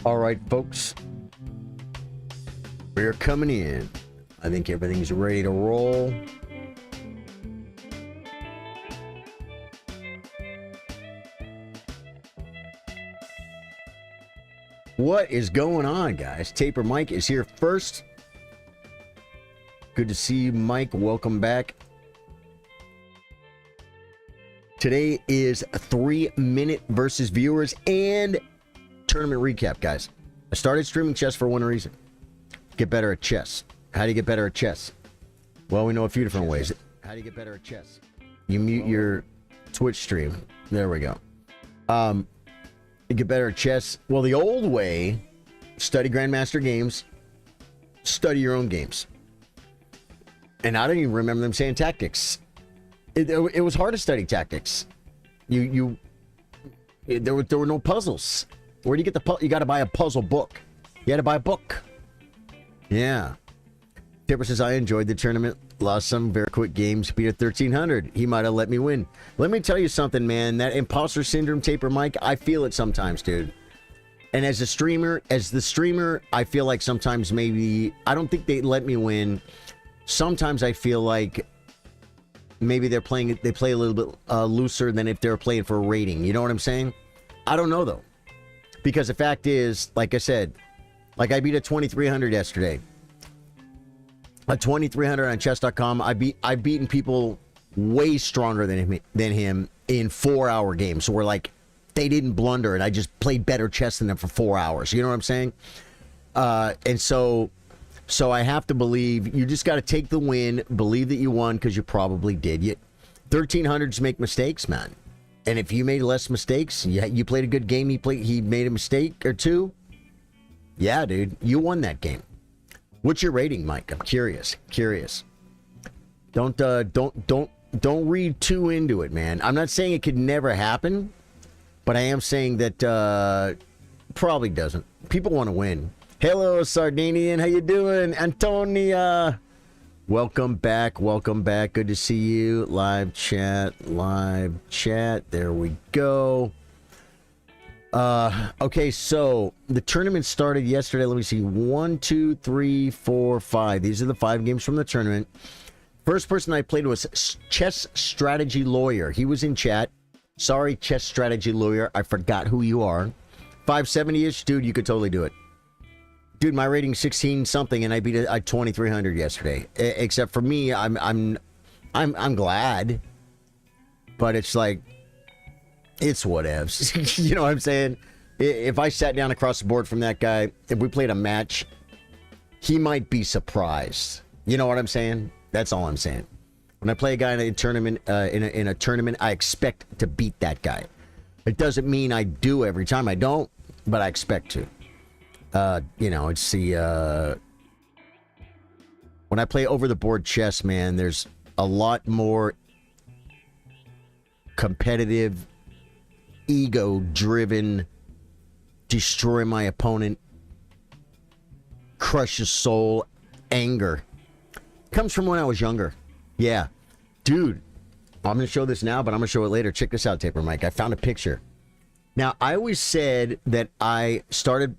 All right, folks. We're coming in. I think everything's ready to roll. What is going on, guys? Taper Mike is here first. Good to see you, Mike. Welcome back. Today is a 3-minute versus viewers and tournament recap, guys. I started streaming chess for one reason. Get better at chess. How do you get better at chess? Well, we know a few different ways. How do you get better at chess? You mute your Twitch stream. There we go. You get better at chess. Well, the old way, study Grandmaster games, study your own games. And I don't even remember them saying tactics. It was hard to study tactics. There were no puzzles. Where do you get the puzzle? You got to buy a puzzle book. You had to buy a book. Yeah. Tipper says, I enjoyed the tournament. Lost some very quick games. Beat a 1300. He might have let me win. Let me tell you something, man. That imposter syndrome, Taper Mike, I feel it sometimes, dude. And as the streamer, I feel like sometimes maybe, I don't think they let me win. Sometimes I feel like maybe they play a little bit looser than if they're playing for a rating. You know what I'm saying? I don't know, though. Because the fact is, like I said, like I beat a 2300 yesterday. A 2300 on chess.com. I've beaten people way stronger than him in 4-hour games. So we're like, they didn't blunder, and I just played better chess than them for 4 hours. You know what I'm saying? And so I have to believe you just got to take the win, believe that you won because you probably did. 1300s make mistakes, man. And if you made less mistakes, you played a good game. He made a mistake or two. Yeah, dude, you won that game. What's your rating, Mike? I'm curious. Don't read too into it, man. I'm not saying it could never happen, but I am saying that probably doesn't. People want to win. Hello, Sardinian. How you doing, Antonia? Welcome back. Good to see you. Live chat. There we go. Okay, so the tournament started yesterday. Let me see. 1, 2, 3, 4, 5. These are the 5 games from the tournament. First person I played was Chess Strategy Lawyer. He was in chat. Sorry, Chess Strategy Lawyer. I forgot who you are. 570-ish. Dude, you could totally do it. Dude, my rating's 16 something, and I beat a 2300 yesterday. Except for me, I'm glad, but it's like, it's whatevs. You know what I'm saying? If I sat down across the board from that guy, if we played a match, he might be surprised. You know what I'm saying? That's all I'm saying. When I play a guy in a tournament, in a tournament, I expect to beat that guy. It doesn't mean I do every time. I don't, but I expect to. You know, it's the, when I play over the board chess, man, there's a lot more competitive, ego-driven, destroy my opponent, crush his soul, anger. Comes from when I was younger. Yeah. Dude, I'm going to show this now, but I'm going to show it later. Check this out, Taper Mike. I found a picture. Now, I always said that I started...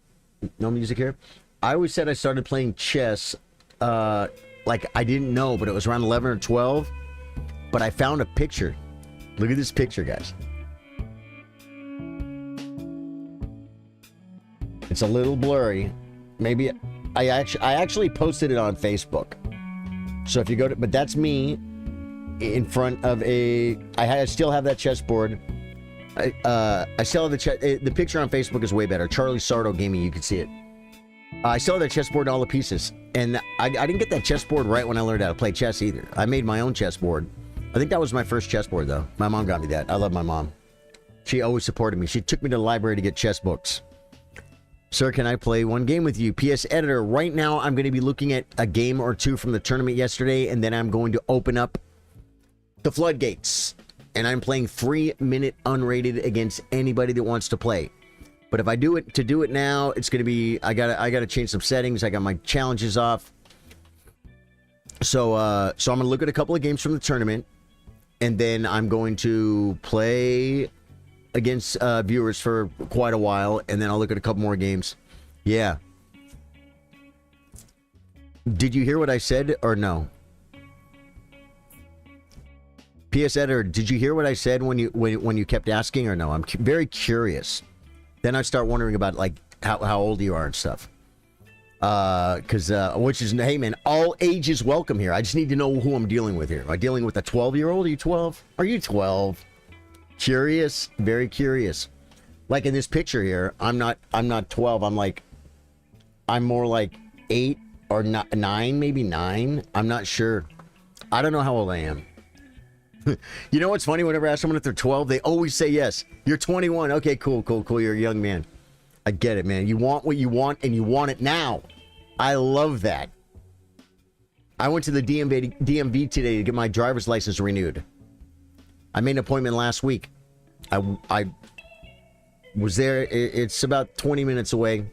No music here. I always said I started playing chess like I didn't know, but it was around 11 or 12. But I found a picture. Look at this picture, guys. It's a little blurry. Maybe I actually posted it on Facebook. So if you go to, but that's me in front of a. I still have that chessboard. I still have the picture on Facebook is way better. Charly Sardo Gaming, you can see it. I still have that chessboard and all the pieces. And I didn't get that chessboard right when I learned how to play chess either. I made my own chessboard. I think that was my first chessboard, though. My mom got me that. I love my mom. She always supported me. She took me to the library to get chess books. Sir, can I play one game with you? PS Editor, right now I'm going to be looking at a game or two from the tournament yesterday, and then I'm going to open up the floodgates. And I'm playing 3-minute unrated against anybody that wants to play. But if I do it now, it's gonna be I gotta change some settings. I got my challenges off. So I'm gonna look at a couple of games from the tournament, and then I'm going to play against viewers for quite a while, and then I'll look at a couple more games. Yeah. Did you hear what I said or no? PS editor, did you hear what I said when you kept asking or no? I'm very curious. Then I start wondering about like how old you are and stuff. Which is, hey man, all ages welcome here. I just need to know who I'm dealing with here. Am I dealing with a 12-year-old? Are you 12? Are you 12? Curious, very curious. Like in this picture here, I'm not 12. I'm more like 8 or 9, maybe 9. I'm not sure. I don't know how old I am. You know what's funny? Whenever I ask someone if they're 12, they always say yes. You're 21. Okay, cool. You're a young man. I get it, man. You want what you want, and you want it now. I love that. I went to the DMV today to get my driver's license renewed. I made an appointment last week. I was there. It's about 20 minutes away.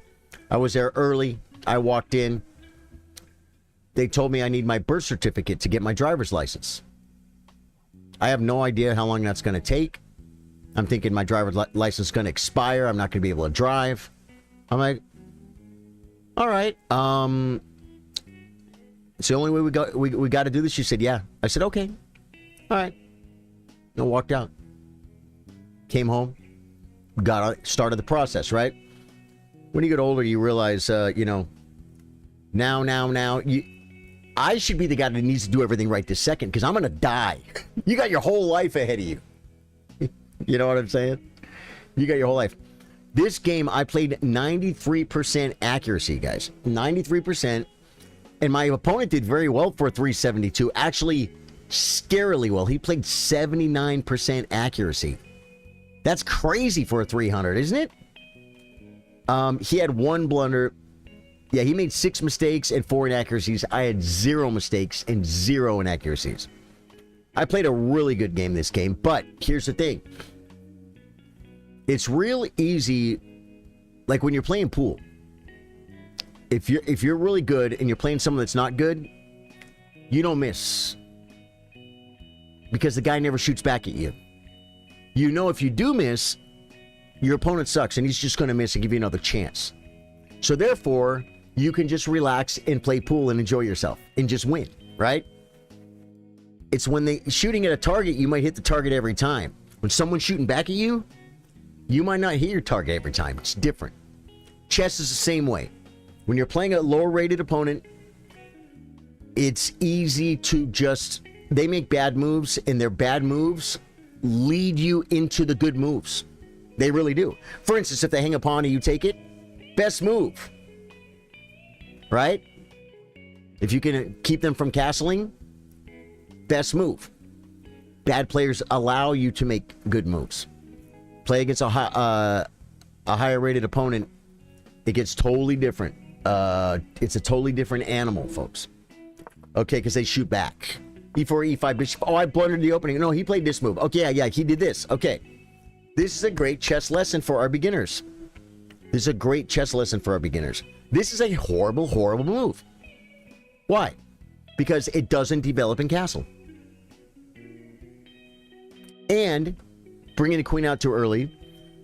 I was there early. I walked in. They told me I need my birth certificate to get my driver's license. I have no idea how long that's going to take. I'm thinking my driver's license is going to expire. I'm not going to be able to drive. I'm like, all right. It's the only way we got to do this. She said, yeah. I said, okay. All right. I walked out. Came home. Started the process, right? When you get older, you realize, now, I should be the guy that needs to do everything right this second because I'm going to die. You got your whole life ahead of you. You know what I'm saying? You got your whole life. This game, I played 93% accuracy, guys. 93%. And my opponent did very well for 372. Actually, scarily well. He played 79% accuracy. That's crazy for a 300, isn't it? He had one blunder. Yeah, he made 6 mistakes and 4 inaccuracies. I had 0 mistakes and 0 inaccuracies. I played a really good game this game, but here's the thing. It's real easy, like when you're playing pool. If you're really good and you're playing someone that's not good, you don't miss. Because the guy never shoots back at you. You know if you do miss, your opponent sucks and he's just going to miss and give you another chance. So therefore, you can just relax and play pool and enjoy yourself and just win, right? It's when they shooting at a target, you might hit the target every time. When someone's shooting back at you, you might not hit your target every time. It's different. Chess is the same way. When you're playing a lower rated opponent, it's easy to just, they make bad moves and their bad moves lead you into the good moves. They really do. For instance, if they hang a pawn and you take it, best move. Right? If you can keep them from castling, best move. Bad players allow you to make good moves. Play against a higher rated opponent, it gets totally different. It's a totally different animal, folks. Okay, because they shoot back. E4, E5, bishop. Oh, I blundered the opening. No, he played this move. Okay, yeah, he did this. Okay. This is a great chess lesson for our beginners. This is a great chess lesson for our beginners. This is a horrible, horrible move. Why? Because it doesn't develop in castle. And bringing the queen out too early,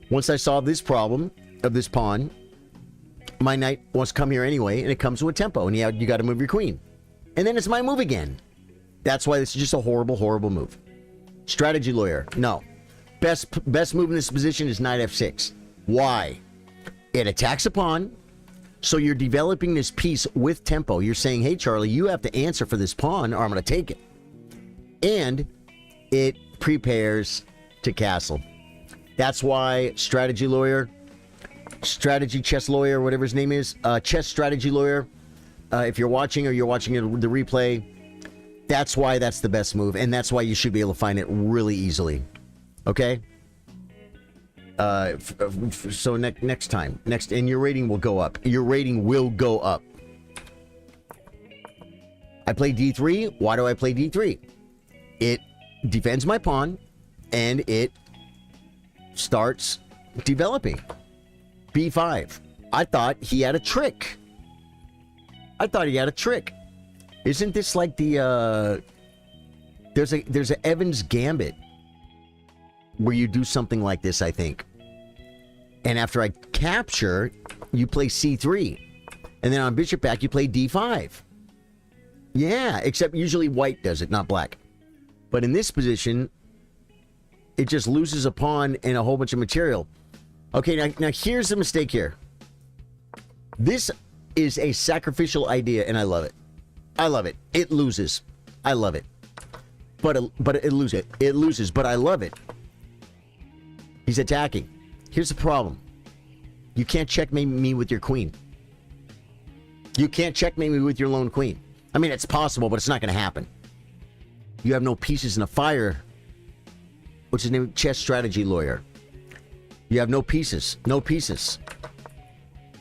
once I solved this problem of this pawn, my knight wants to come here anyway, and it comes to a tempo, and you got to move your queen. And then it's my move again. That's why this is just a horrible, horrible move. Strategy lawyer, no. Best move in this position is knight f6. Why? It attacks a pawn, so you're developing this piece with tempo. You're saying, hey, Charlie, you have to answer for this pawn, or I'm going to take it. And it prepares to castle. That's why strategy lawyer, strategy chess lawyer, whatever his name is, chess strategy lawyer, if you're watching or you're watching the replay, that's why that's the best move, and that's why you should be able to find it really easily. Okay? So next time, and your rating will go up. Your rating will go up. I play d3. Why do I play d3? It defends my pawn, and it starts developing. b5. I thought he had a trick. Isn't this like the there's an Evans Gambit where you do something like this, I think. And after I capture, you play c3. And then on bishop back, you play d5. Yeah, except usually white does it, not black. But in this position, it just loses a pawn and a whole bunch of material. Okay, now here's the mistake here. This is a sacrificial idea, and I love it. I love it. It loses. I love it. But it loses. It loses, but I love it. He's attacking. Here's the problem. You can't checkmate me with your queen. You can't checkmate me with your lone queen. I mean, it's possible, but it's not going to happen. You have no pieces in a fire, which is named chess strategy lawyer. You have no pieces. No pieces.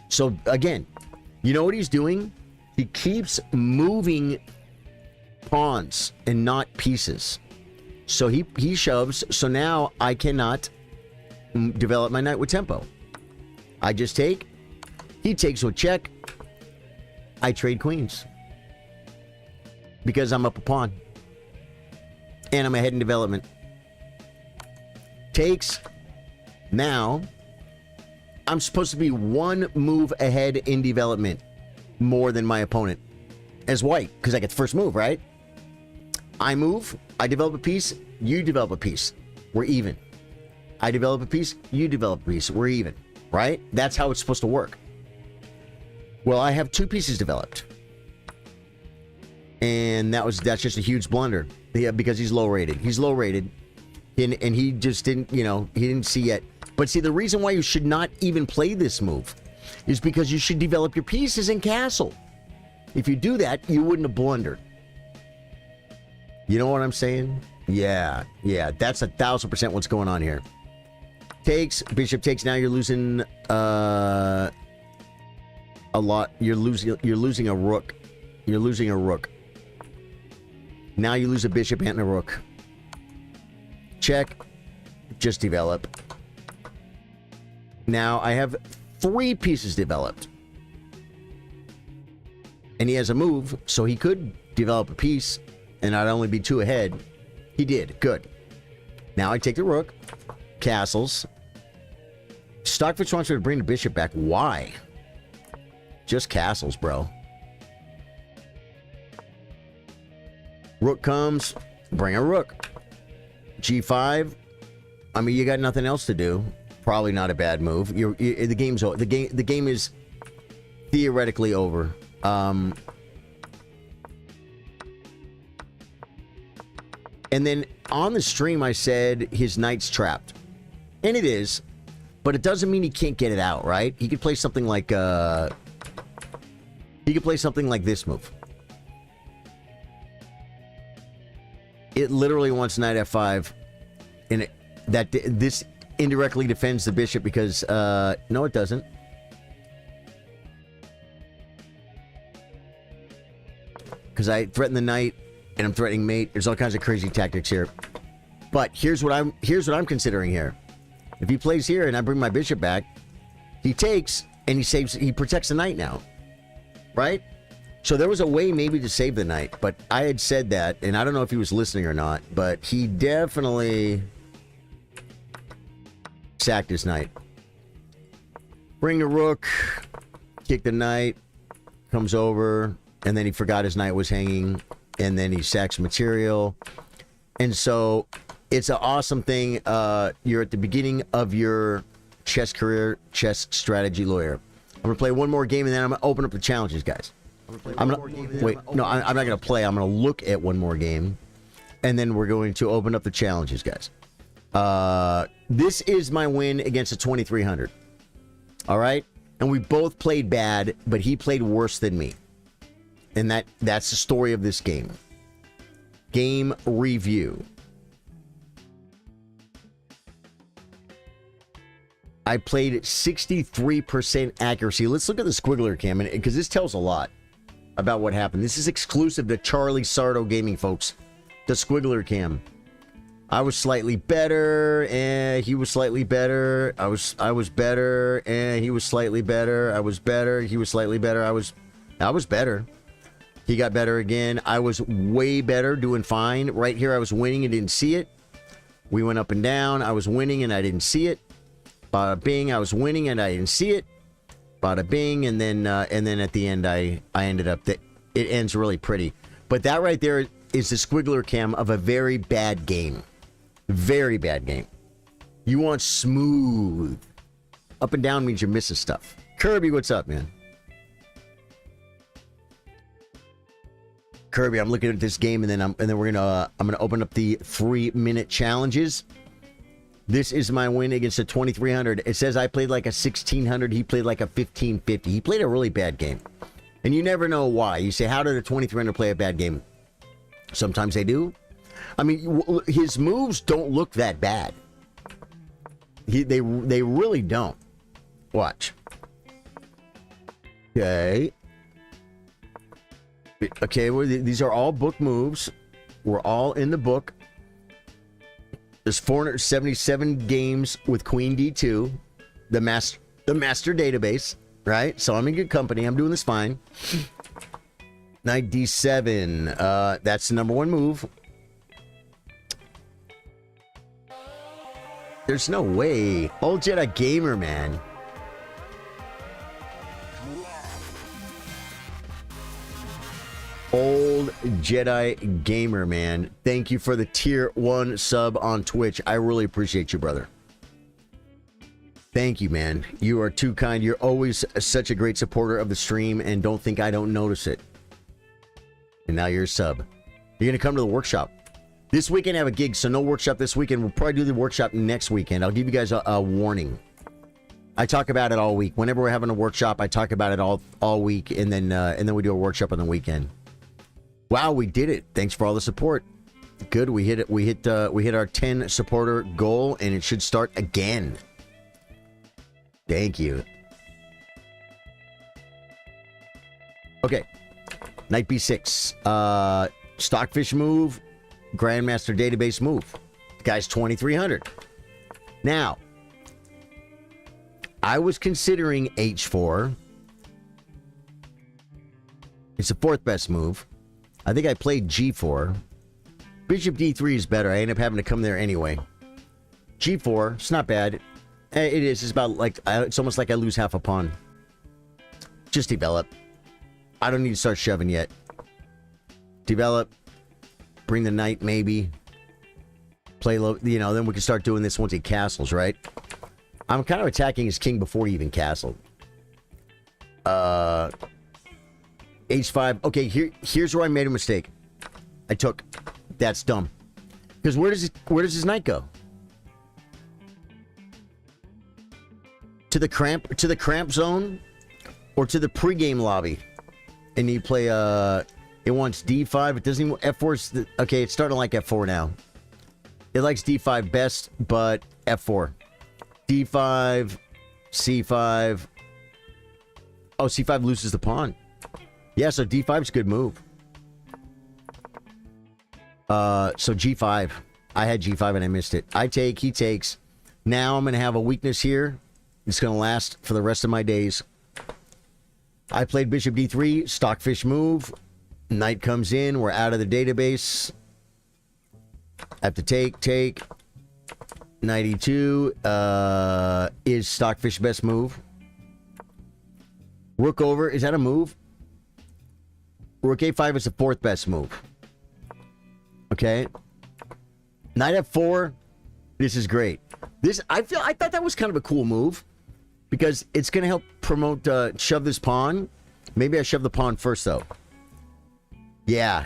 So, again, you know what he's doing? He keeps moving pawns and not pieces. So he shoves. So now I cannot develop my knight with tempo. I just take. He takes with check. I trade queens. Because I'm up a pawn. And I'm ahead in development. Takes. Now, I'm supposed to be one move ahead in development more than my opponent as white, because I get the first move, right? I move, I develop a piece, you develop a piece. We're even. I develop a piece, you develop a piece. We're even, right? That's how it's supposed to work. Well, I have two pieces developed. And that's just a huge blunder. Yeah, because he's low rated. He's low rated. And he just didn't, he didn't see yet. But see, the reason why you should not even play this move is because you should develop your pieces in castle. If you do that, you wouldn't have blundered. You know what I'm saying? Yeah, that's 1000% what's going on here. Takes, bishop takes. Now you're losing a lot. You're losing a rook. You're losing a rook. Now you lose a bishop and a rook. Check. Just develop. Now I have 3 pieces developed. And he has a move, so he could develop a piece and I'd only be 2 ahead. He did. Good. Now I take the rook. Castles. Stockfish wants me to bring the bishop back. Why? Just castles, bro. Rook comes. Bring a rook. G5. I mean, you got nothing else to do. Probably not a bad move. The game's over. The game is theoretically over. And then on the stream, I said his knight's trapped, and it is, but it doesn't mean he can't get it out, right? He could play something like this move. It literally wants knight f5, and this indirectly defends the bishop because no, it doesn't. Because I threaten the knight and I'm threatening mate. There's all kinds of crazy tactics here. But here's what I'm considering here. If he plays here and I bring my bishop back, he takes and he protects the knight now. Right? So there was a way maybe to save the knight, but I had said that, and I don't know if he was listening or not, but he definitely sacked his knight. Bring the rook, kick the knight, comes over, and then he forgot his knight was hanging, and then he sacks material. And so it's an awesome thing. You're at the beginning of your chess career, chess strategy lawyer. I'm going to play one more game, and then I'm going to open up the challenges, guys. I'm not going to play. I'm going to look at one more game, and then we're going to open up the challenges, guys. This is my win against a 2300. All right? And we both played bad, but he played worse than me. And that's the story of this game. Game review. I played 63% accuracy. Let's look at the squiggler cam, because this tells a lot about what happened. This is exclusive to Charly Sardo Gaming, folks. The squiggler cam. I was slightly better, and he was slightly better. I was better, and he was slightly better. I was better. He was slightly better. I was better. He got better again. I was way better, doing fine. Right here, I was winning and didn't see it. We went up and down. I was winning and I didn't see it. Bada bing, I was winning and I didn't see it. Bada bing, and then at the end I ended up that it ends really pretty. But that right there is the squiggler cam of a very bad game. Very bad game. You want smooth. Up and down means you're missing stuff. Kirby, what's up, man? Kirby, I'm looking at this game, and then we're gonna I'm gonna open up the 3-minute challenges. This is my win against a 2300. It says I played like a 1600. He played like a 1550. He played a really bad game, and you never know why. You say, how did a 2300 play a bad game? Sometimes they do. I mean, his moves don't look that bad. They really don't. Watch. Okay. Okay, these are all book moves. We're all in the book. There's 477 games with Queen D2, the master database, right? So I'm in good company. I'm doing this fine. Knight D7. That's the #1 move. There's no way. Old Jedi Gamer, man. Old Jedi Gamer, man. Thank you for the tier 1 sub on Twitch. I really appreciate you, brother. Thank you, man. You are too kind. You're always such a great supporter of the stream, and don't think I don't notice it. And now you're a sub. You're going to come to the workshop. This weekend I have a gig, so no workshop this weekend. We'll probably do the workshop next weekend. I'll give you guys a warning. I talk about it all week. Whenever we're having a workshop, I talk about it all week, and then we do a workshop on the weekend. Wow, we did it. Thanks for all the support. Good, we hit it. We hit our 10 supporter goal, and it should start again. Thank you. Okay. Knight B6. Stockfish move. Grandmaster database move. The guy's 2300. Now, I was considering H4. It's the 4th best move. I think I played G4. Bishop D3 is better. I end up having to come there anyway. G4, it's not bad. It is. It's about like, it's almost like I lose half a pawn. Just develop. I don't need to start shoving yet. Develop. Bring the knight, maybe. Play low. You know, then we can start doing this once he castles, right? I'm kind of attacking his king before he even castled. H5. Okay, here's where I made a mistake. That's dumb. Because where does his knight go? To the cramp zone, or to the pregame lobby? And you play it wants D5. It doesn't even F4. Okay, it's starting to like F4 now. It likes D5 best, but F4. D5, C5. Oh, C5 loses the pawn. Yeah, so D5 is a good move. So G5. I had G5 and I missed it. I take, he takes. Now I'm going to have a weakness here. It's going to last for the rest of my days. I played Bishop D3, stockfish move. Knight comes in. We're out of the database. I have to take. Knight E2 is stockfish best move. Rook over. Is that a move? Rook A5 is the 4th best move. Okay. Knight F4. This is great. I thought that was kind of a cool move, because it's going to help promote, shove this pawn. Maybe I shove the pawn first, though. Yeah.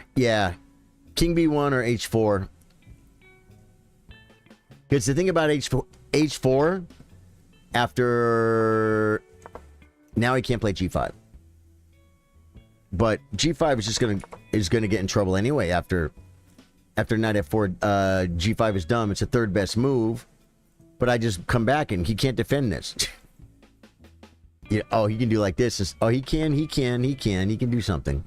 King B1 or H4. Because the thing about H4, after... Now he can't play G5. But G5 is just gonna get in trouble anyway after Knight F4. G5 is dumb. It's a 3rd best move. But I just come back and he can't defend this. Yeah, oh, he can do like this. Oh, he can do something.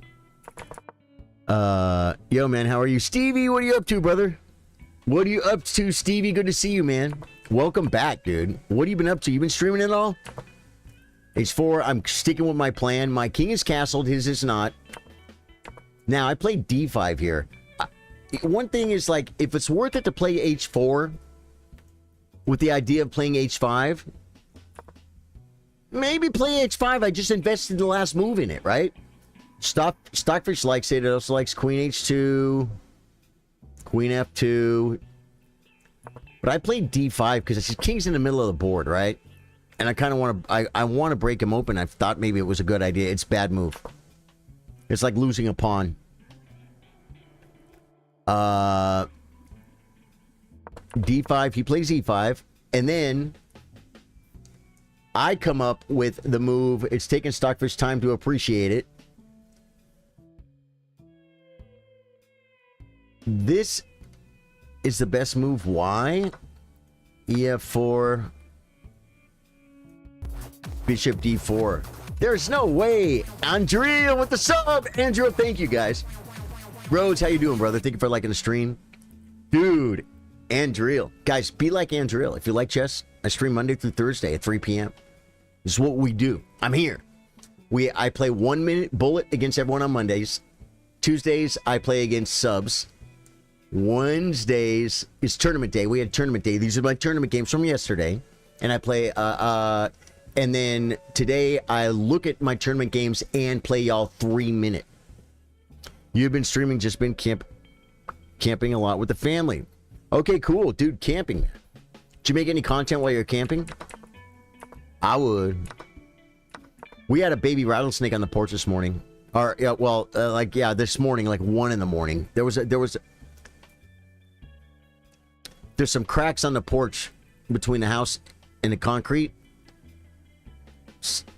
Yo, man, how are you? Stevie, what are you up to, brother? What are you up to, Stevie? Good to see you, man. Welcome back, dude. What have you been up to? You been streaming at all? H4, I'm sticking with my plan. My king is castled, his is not. Now, I played D5 here. One thing is, like, if it's worth it to play H4 with the idea of playing H5, maybe play H5. I just invested the last move in it, right? Stockfish likes it. It also likes Queen H2, Queen F2. But I played D5 because it's king's in the middle of the board, right? And I kind of want to, I want to break him open. I thought maybe it was a good idea. It's a bad move. It's like losing a pawn. D5, he plays E5. And then I come up with the move. It's taken Stockfish time to appreciate it. This is the best move. Why? EF4. Bishop D4. There's no way. Andrea with the sub. Andrew, thank you, guys. Rhodes, how you doing, brother? Thank you for liking the stream. Dude, Andrea. Guys, be like Andrea. If you like chess, I stream Monday through Thursday at 3 p.m. This is what we do. I'm here. I play 1 minute bullet against everyone on Mondays. Tuesdays, I play against subs. Wednesdays is tournament day. We had tournament day. These are my tournament games from yesterday. And I play, and then today I look at my tournament games and play y'all 3 minute. You've been streaming, just been camping a lot with the family. Okay, cool. Dude, camping. Did you make any content while you're camping? I would. We had a baby rattlesnake on the porch this morning. Or, yeah, well, this morning, like 1 in the morning. There's some cracks on the porch between the house and the concrete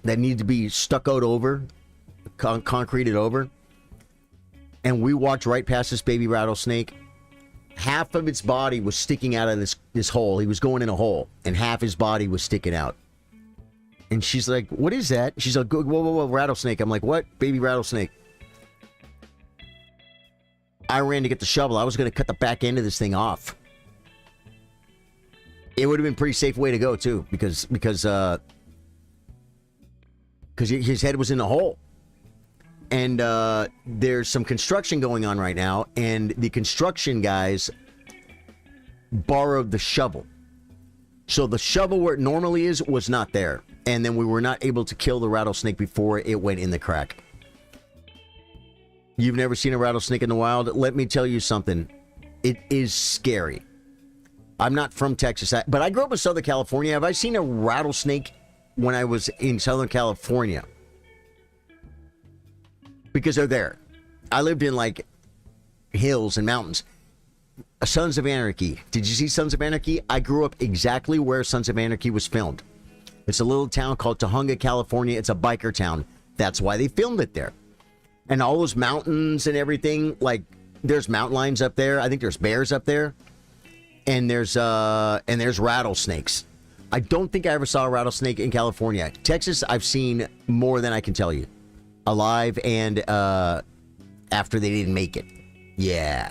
that need to be stuccoed over, concreted over. And we walked right past this baby rattlesnake. Half of its body was sticking out of this hole. He was going in a hole, and half his body was sticking out. And she's like, what is that? She's like, whoa, rattlesnake. I'm like, what? Baby rattlesnake. I ran to get the shovel. I was going to cut the back end of this thing off. It would have been a pretty safe way to go, too, because his head was in the hole. And there's some construction going on right now, and the construction guys borrowed the shovel. So the shovel where it normally is was not there. And then we were not able to kill the rattlesnake before it went in the crack. You've never seen a rattlesnake in the wild? Let me tell you something. It is scary. I'm not from Texas, but I grew up in Southern California. Have I seen a rattlesnake when I was in Southern California? Because they're there. I lived in like hills and mountains. Sons of Anarchy. Did you see Sons of Anarchy? I grew up exactly where Sons of Anarchy was filmed. It's a little town called Tahunga, California. It's a biker town. That's why they filmed it there. And all those mountains and everything, like there's mountain lions up there. I think there's bears up there. And there's rattlesnakes. I don't think I ever saw a rattlesnake in California. Texas, I've seen more than I can tell you. Alive and after they didn't make it. Yeah.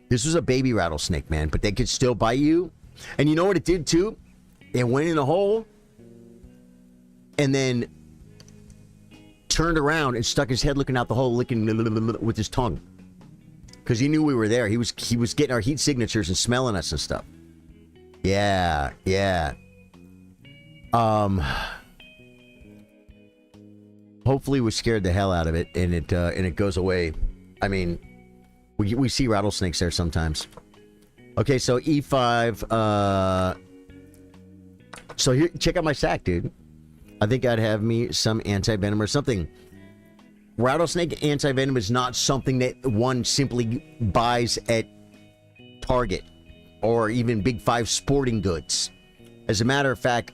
This was a baby rattlesnake, man, but they could still bite you. And you know what it did too? It went in a hole and then turned around and stuck his head looking out the hole, licking with his tongue. Because he knew we were there. He was getting our heat signatures and smelling us and stuff. Yeah. Hopefully we scared the hell out of it and it goes away. I mean, we see rattlesnakes there sometimes. Okay, so E5. So here, check out my sack, dude. I think I'd have me some anti-venom or something. Rattlesnake anti-venom is not something that one simply buys at Target or even Big Five Sporting Goods. As a matter of fact,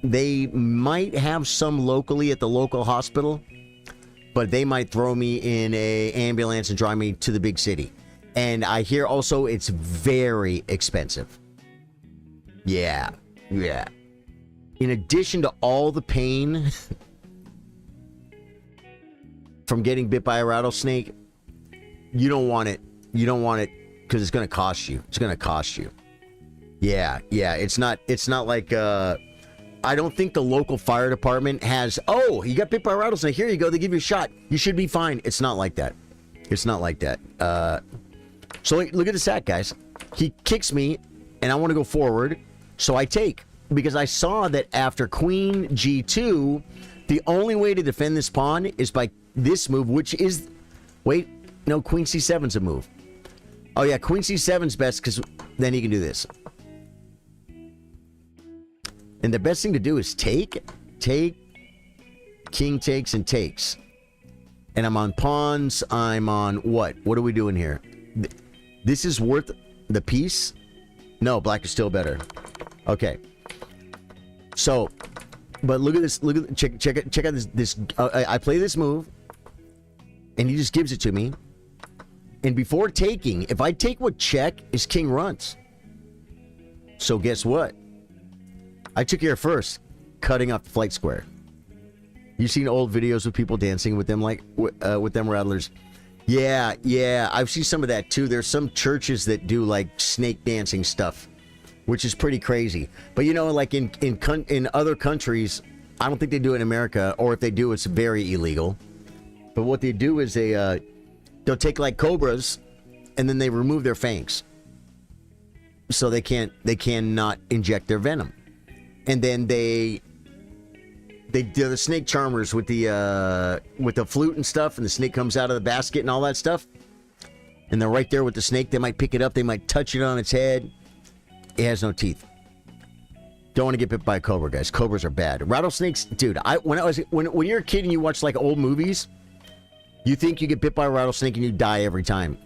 they might have some locally at the local hospital, but they might throw me in a ambulance and drive me to the big city. And I hear also it's very expensive. Yeah. In addition to all the pain from getting bit by a rattlesnake, you don't want it. You don't want it because it's going to cost you. It's going to cost you. Yeah. It's not like, I don't think the local fire department has, oh, you got bit by a rattlesnake. Here you go. They give you a shot. You should be fine. It's not like that. It's not like that. So look at the sack, guys. He kicks me and I want to go forward. So I take. because I saw that after queen g2, the only way to defend this pawn is by this move, which is... Wait, no, queen c7's a move. Oh, yeah, queen c7's best because then he can do this. And the best thing to do is take, king takes and takes. And I'm on pawns. I'm on what? What are we doing here? This is worth the piece? No, black is still better. Okay. So, but look at this. Look at check out this. I play this move, and he just gives it to me. And before taking, if I take what check, his king runs. So guess what? I took care first, cutting off the flight square. You've seen old videos of people dancing with them, like with them rattlers. Yeah, I've seen some of that too. There's some churches that do like snake dancing stuff, which is pretty crazy. But you know, like in other countries, I don't think they do it in America, or if they do, it's very illegal. But what they do is they'll take like cobras, and then they remove their fangs, so they cannot inject their venom. And then they do the snake charmers with the flute and stuff, and the snake comes out of the basket and all that stuff. And they're right there with the snake. They might pick it up. They might touch it on its head. It has no teeth. Don't want to get bit by a cobra, guys. Cobras are bad. Rattlesnakes, dude. When you're a kid and you watch like old movies, you think you get bit by a rattlesnake and you die every time,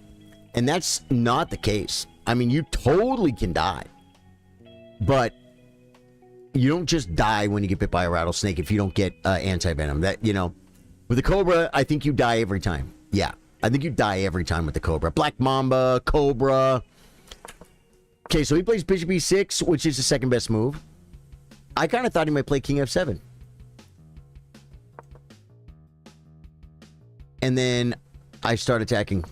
and that's not the case. I mean, you totally can die, but you don't just die when you get bit by a rattlesnake if you don't get anti-venom. That, you know, with the cobra, I think you die every time. Yeah, I think you die every time with the cobra. Black mamba, cobra. Okay, so he plays bishop e6, which is the second best move. I kind of thought he might play king f7. And then I start attacking.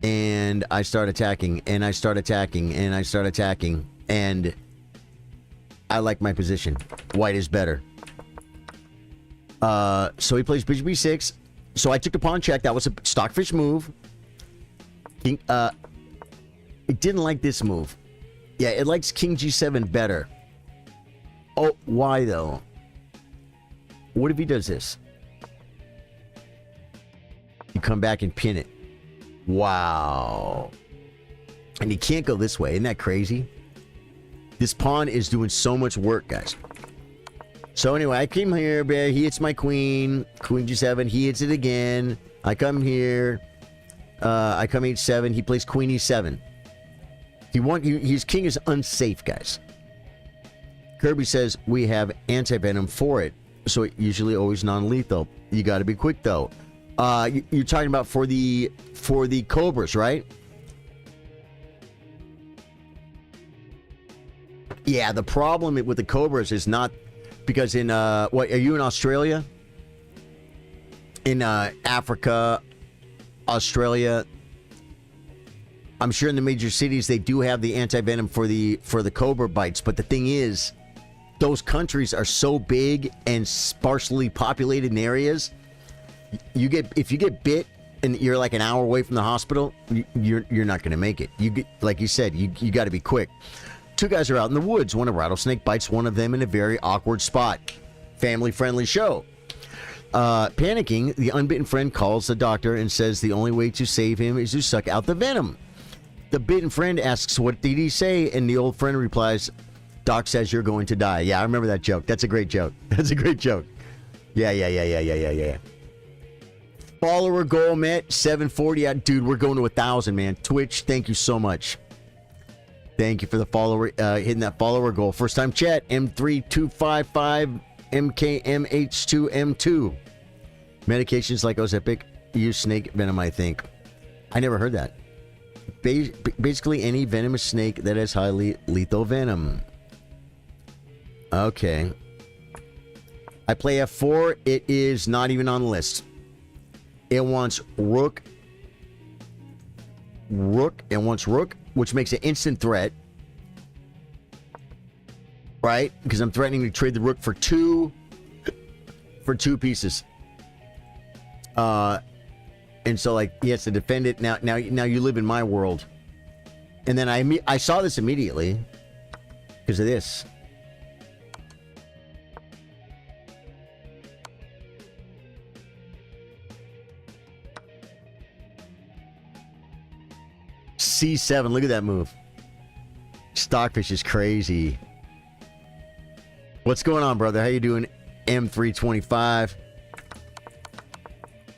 And I start attacking. And I start attacking. And I start attacking. And I like my position. White is better. So he plays bishop b6. So I took the pawn check. That was a stockfish move. It didn't like this move. Yeah, it likes king g7 better. Oh, why though? What if he does this? You come back and pin it. Wow. And he can't go this way. Isn't that crazy? This pawn is doing so much work, guys. So anyway, I came here, he hits my queen. Queen g7, he hits it again. I come here. I come h7. He plays queen e7. His king is unsafe, guys. Kirby says we have anti-venom for it, so it usually always non-lethal. You got to be quick though. You're talking about for the cobras, right? Yeah, the problem with the cobras is not because in what are you in Australia? In Africa, Australia. I'm sure in the major cities they do have the anti-venom for the cobra bites, but the thing is, those countries are so big and sparsely populated in areas. If you get bit and you're like an hour away from the hospital, you're not going to make it. Like you said, you got to be quick. Two guys are out in the woods when a rattlesnake bites one of them in a very awkward spot. Family-friendly show. Panicking, the unbitten friend calls the doctor and says the only way to save him is to suck out the venom. The bitten friend asks, what did he say? And the old friend replies, Doc says you're going to die. Yeah, I remember that joke. That's a great joke. That's a great joke. Yeah. Follower goal met, 740. Dude, we're going to 1,000, man. Twitch, thank you so much. Thank you for the follower, hitting that follower goal. First time chat, M3255, MKMH2M2. Medications like Ozempic use snake venom, I think. I never heard that. Basically any venomous snake that has highly lethal venom. Okay. I play f4. It is not even on the list. It wants rook. It wants rook, which makes an instant threat. Right? Because I'm threatening to trade the rook for two pieces. And so, like, he has to defend it. Now you live in my world. And then I saw this immediately. because of this. C7, look at that move. Stockfish is crazy. What's going on, brother? How you doing? M325.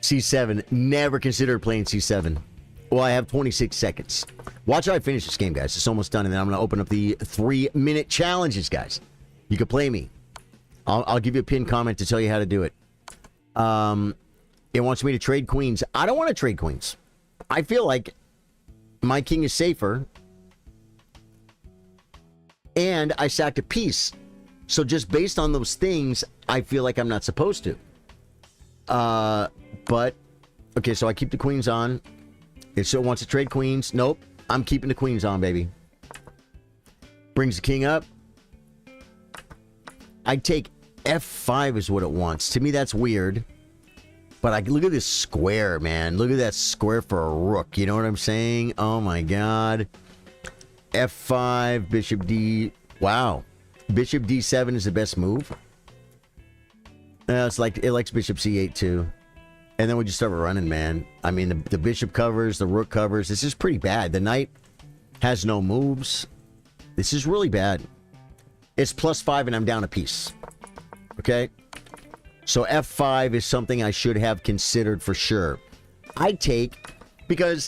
C7. Never considered playing C7. Well, I have 26 seconds. Watch how I finish this game, guys. It's almost done, and then I'm going to open up the 3-minute challenges, guys. You can play me. I'll give you a pinned comment to tell you how to do it. It wants me to trade queens. I don't want to trade queens. I feel like my king is safer. And I sacked a piece. So just based on those things, I feel like I'm not supposed to. But, okay, so I keep the queens on. It still wants to trade queens. Nope. I'm keeping the queens on, baby. Brings the king up. I take F5 is what it wants. To me, that's weird. But look at this square, man. Look at that square for a rook. You know what I'm saying? Oh, my God. F5, bishop D. Wow. Bishop D7 is the best move. It's like it likes bishop C8 too. And then we just start running, man. I mean, the bishop covers, the rook covers. This is pretty bad. The knight has no moves. This is really bad. It's +5 and I'm down a piece. Okay? So F5 is something I should have considered for sure. I take, because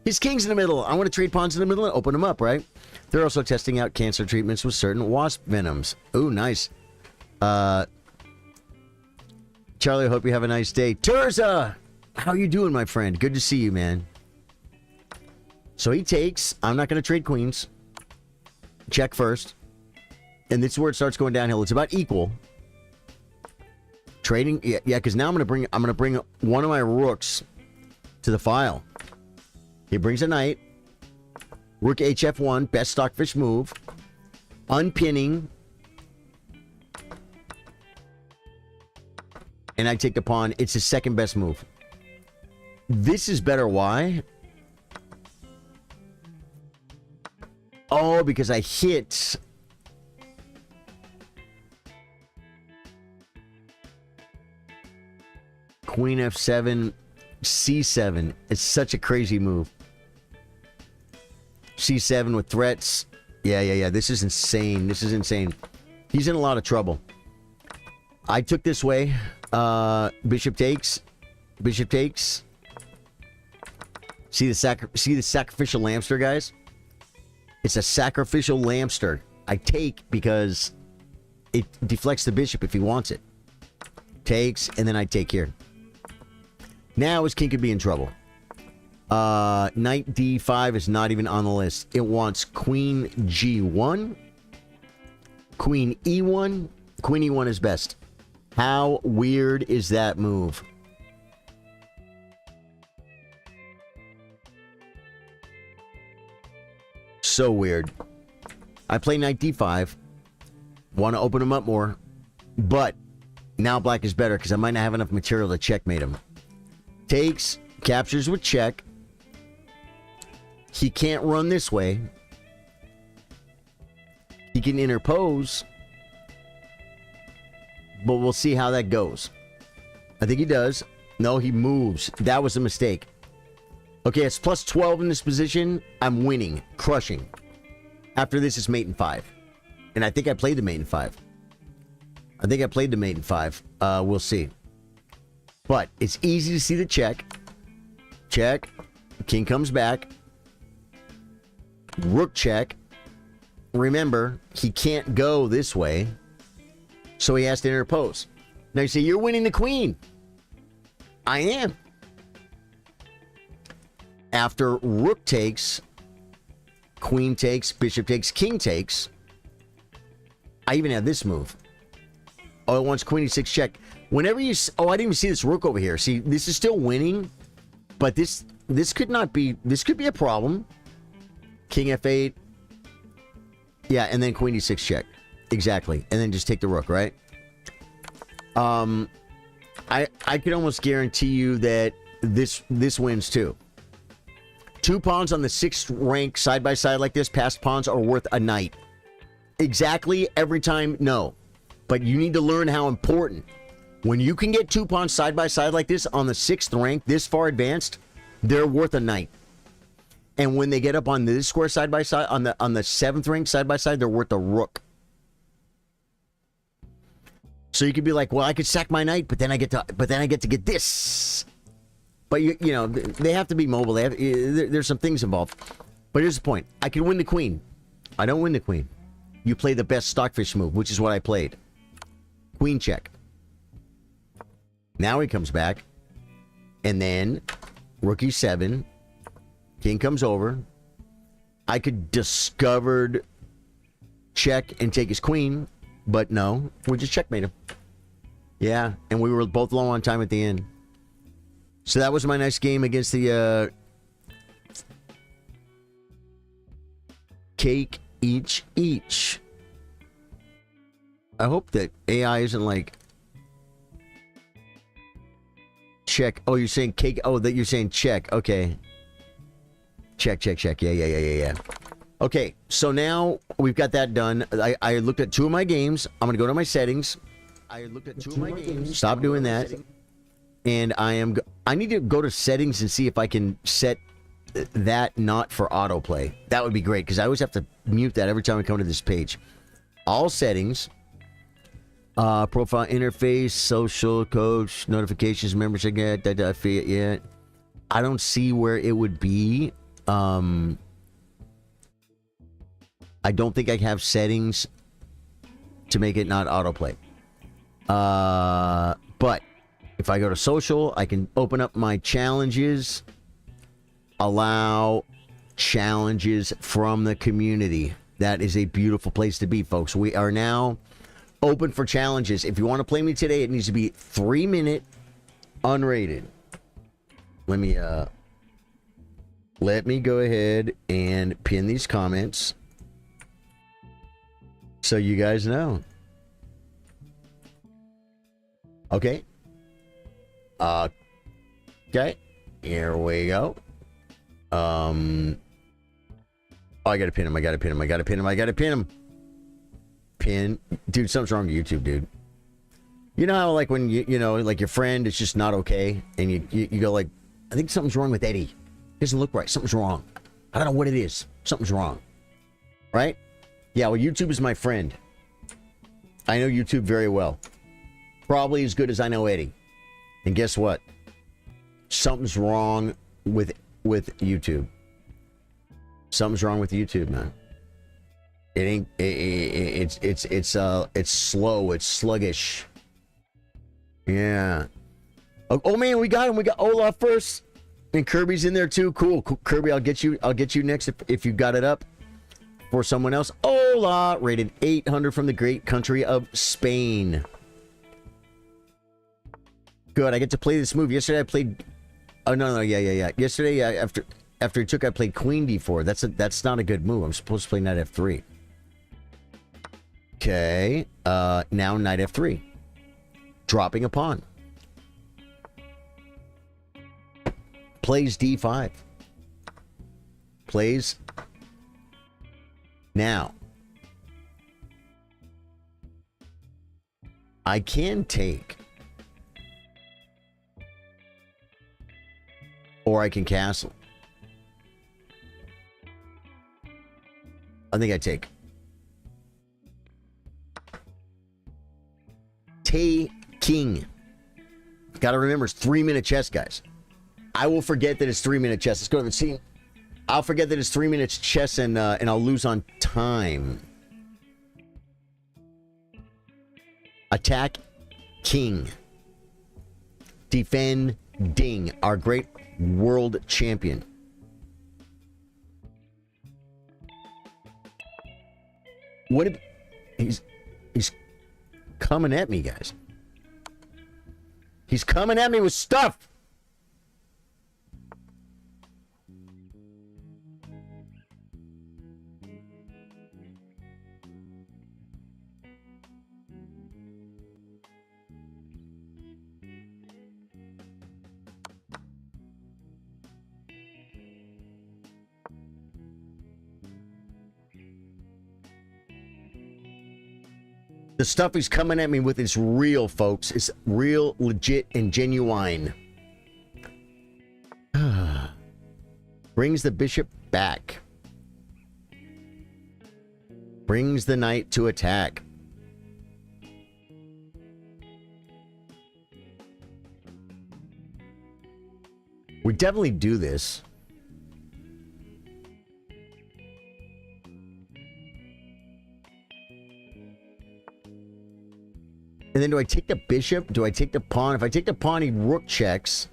his king's in the middle. I want to trade pawns in the middle and open them up, right? They're also testing out cancer treatments with certain wasp venoms. Ooh, nice. Charlie, I hope you have a nice day. Terza! How you doing, my friend? Good to see you, man. So he takes. I'm not going to trade queens. Check first. And this is where it starts going downhill. It's about equal. Trading. Yeah, because now I'm going to bring one of my rooks to the file. He brings a knight. Rook HF1, best stockfish move. Unpinning. And I take the pawn. It's his second best move. This is better. Why? Oh, because I hit. Queen F7, C7. It's such a crazy move. C7 with threats. Yeah. This is insane. This is insane. He's in a lot of trouble. I took this way. Bishop takes. Bishop takes. See the sacrificial lamster, guys? It's a sacrificial lamster. I take because it deflects the bishop if he wants it. Takes, and then I take here. Now his king could be in trouble. Knight D5 is not even on the list. It wants Queen G1. Queen E1. Queen E1 is best. How weird is that move? So weird. I play Knight D5. Want to open him up more. But now black is better because I might not have enough material to checkmate him. Takes. Captures with check. He can't run this way. He can interpose. But we'll see how that goes. I think he does. No, he moves. That was a mistake. Okay, it's +12 in this position. I'm winning. Crushing. After this, it's mate in 5. And I think I played the mate in 5. I think I played the mate in 5. We'll see. But it's easy to see the check. Check. King comes back. Rook check. Remember, he can't go this way. So he has to interpose. Now you say, you're winning the queen. I am. After rook takes, queen takes, bishop takes, king takes. I even have this move. Oh, it wants queen e6 check. Whenever you... Oh, I didn't even see this rook over here. See, this is still winning. But this could not be... This could be a problem. King f8. Yeah, and then queen e6 check. Exactly. And then just take the rook, right? I could almost guarantee you that this wins too. 2 pawns on the 6th rank side by side like this, passed pawns are worth a knight. exactly every time? No. But you need to learn how important. When you can get 2 pawns side by side like this on the 6th rank, this far advanced, they're worth a knight. And when they get up on this square side by side, on the 7th rank side by side, they're worth a rook. So you could be like, well, I could sack my knight, but then I get to get this. But you know, they have to be mobile. There's some things involved. But here's the point: I can win the queen. I don't win the queen. You play the best stockfish move, which is what I played. Queen check. Now he comes back, and then rook e7. King comes over. I could discovered check and take his queen, but no, we just checkmate him. Yeah, and we were both low on time at the end. So that was my nice game against the cake each. I hope that AI isn't like check. Oh, you're saying cake. Oh, that you're saying check. Okay. Check. Yeah. Okay, so now we've got that done. I looked at 2 of my games. I'm going to go to my settings. I looked at 2 of my games. Stop doing that. And I need to go to settings and see if I can set that not for autoplay. That would be great, because I always have to mute that every time I come to this page. All settings. Profile interface, social, coach, notifications, membership, yeah. I don't see where it would be. I don't think I have settings to make it not autoplay. But if I go to social, I can open up my challenges, allow challenges from the community. That is a beautiful place to be, folks. We are now open for challenges. If you want to play me today, it needs to be 3-minute unrated. Let me go ahead and pin these comments so you guys know. Okay. Okay. Here we go. Oh, I gotta pin him. Pin. Dude, something's wrong with YouTube, dude. You know how, like, when you know, like, your friend is just not okay, and you go like, I think something's wrong with Eddie. Doesn't look right. Something's wrong. I don't know what it is. Something's wrong. Right? Yeah, well, YouTube is my friend. I know YouTube very well. Probably as good as I know Eddie. And guess what? Something's wrong with YouTube. Something's wrong with YouTube, man. It ain't. It's slow. It's sluggish. Yeah. Oh man, we got him. We got Olaf first. And Kirby's in there too. Cool. Kirby, I'll get you next if you got it up for someone else. Hola, rated 800 from the great country of Spain. Good. I get to play this move. Yesterday I played. Oh no, yeah. Yesterday after he took, I played Queen D4. That's not a good move. I'm supposed to play Knight F3. Okay. Now Knight F3. Dropping a pawn. Plays D5. Plays now. I can take, or I can castle. I think I take. King. Gotta remember, it's 3-minute chess, guys. I will forget that it's 3-minute chess. Let's go to the scene. I'll forget that it's 3 minutes chess, and I'll lose on time. Attack king. Defending our great world champion. What if he's coming at me, guys. He's coming at me with stuff. The stuff he's coming at me with is real, folks. It's real, legit, and genuine. Brings the bishop back. Brings the knight to attack. We definitely do this. And then do I take the bishop? Do I take the pawn? If I take the pawn, he rook checks.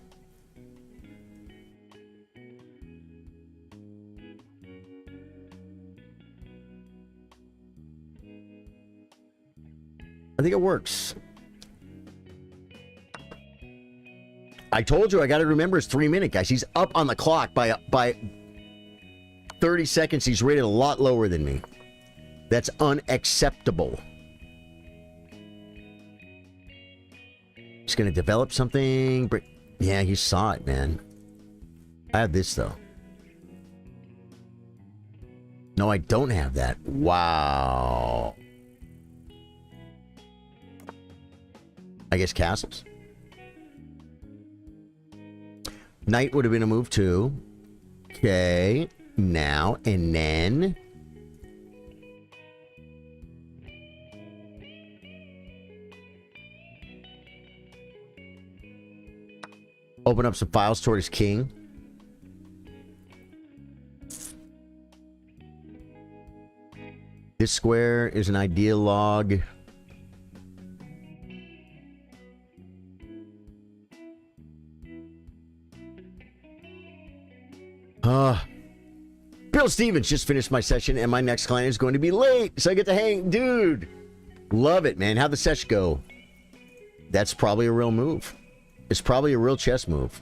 I think it works. I told you I got to remember it's 3 minutes, guys. He's up on the clock by 30 seconds. He's rated a lot lower than me. That's unacceptable. He's going to develop something. Yeah, he saw it, man. I have this, though. No, I don't have that. Wow. I guess castles. Knight would have been a move, too. Okay. Now, and then... open up some files toward his king. This square is an ideal log. Bill Stevens just finished my session and my next client is going to be late, so I get to hang. Dude, love it, man. How'd the session go? That's probably a real move. It's probably a real chess move.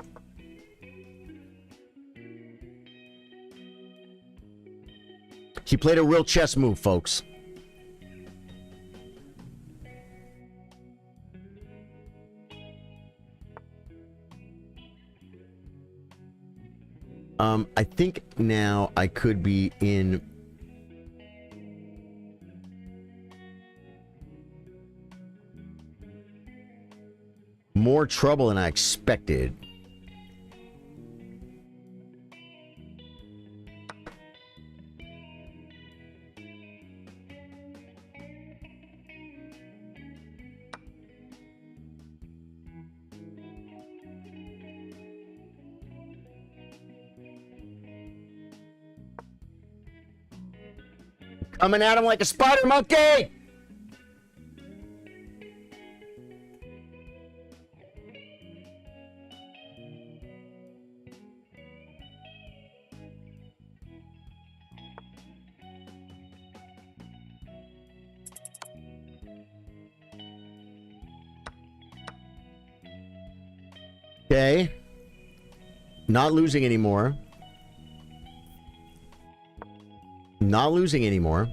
He played a real chess move, folks. I think now I could be in... more trouble than I expected. Coming at him like a spider monkey! Okay. Not losing anymore. Not losing anymore.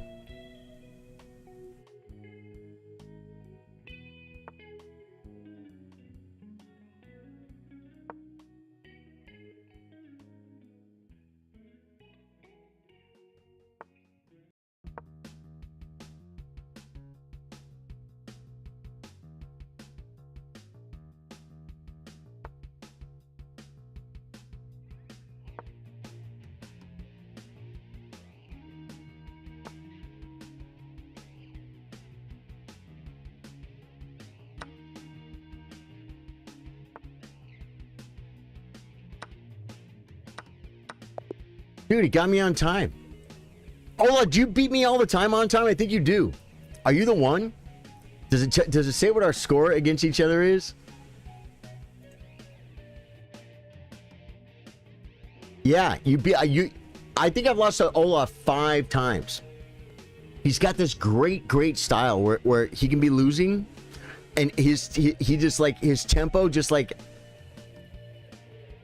Dude, he got me on time. Ola, do you beat me all the time on time? I think you do. Are you the one? Does it say what our score against each other is? Yeah, I think I've lost to Olaf 5 times. He's got this great style where he can be losing, and he just like his tempo just like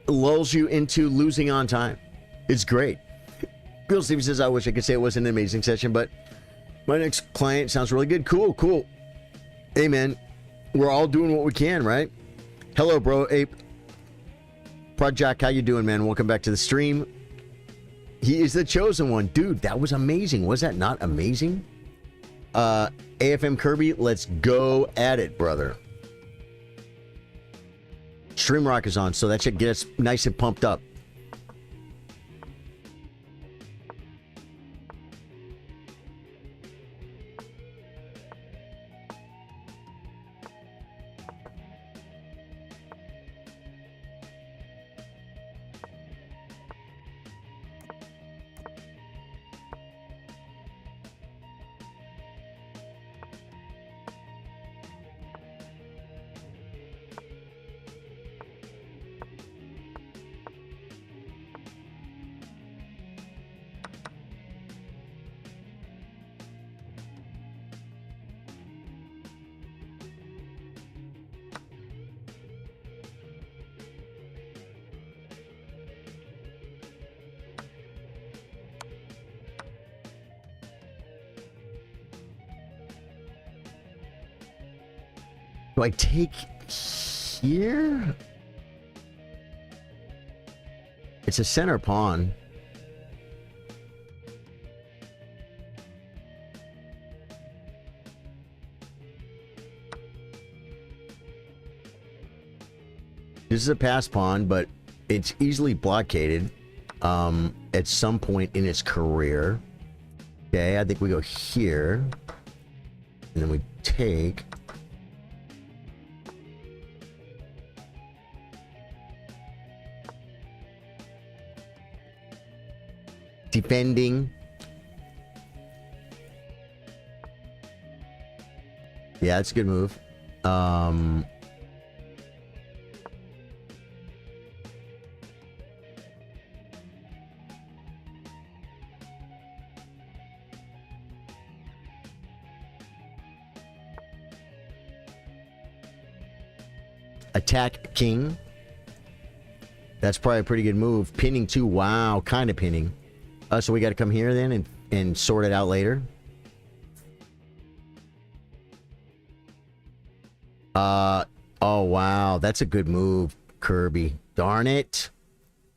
lulls you into losing on time. It's great. Bill Stevens says, I wish I could say it was an amazing session, but my next client sounds really good. Cool. Hey, man, we're all doing what we can, right? Hello, bro. Ape. Project, how you doing, man? Welcome back to the stream. He is the chosen one. Dude, that was amazing. Was that not amazing? AFM Kirby, let's go at it, brother. Stream Rock is on, so that should get us nice and pumped up. Do I take here? It's a center pawn. This is a pass pawn, but it's easily blockaded at some point in its career. Okay, I think we go here. And then we take... Defending. Yeah, that's a good move. Attack king. That's probably a pretty good move. Pinning too. Wow, kind of pinning. So we got to come here then and sort it out later. Oh, wow. That's a good move, Kirby. Darn it.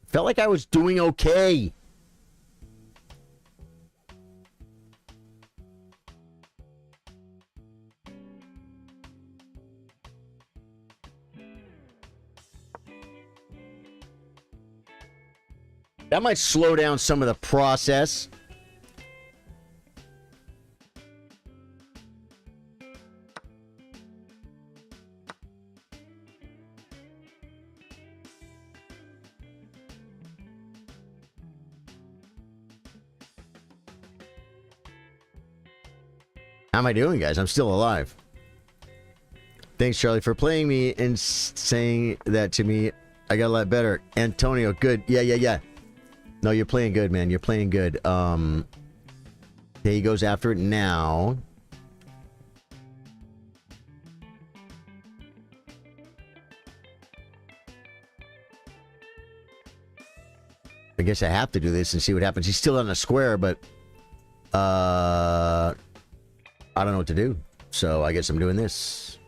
Felt like I was doing okay. That might slow down some of the process. How am I doing, guys? I'm still alive. Thanks, Charlie, for playing me and saying that to me. I got a lot better. Antonio, good. Yeah. No, you're playing good, man. You're playing good. Okay, he goes after it now. I guess I have to do this and see what happens. He's still on a square, but I don't know what to do. So I guess I'm doing this.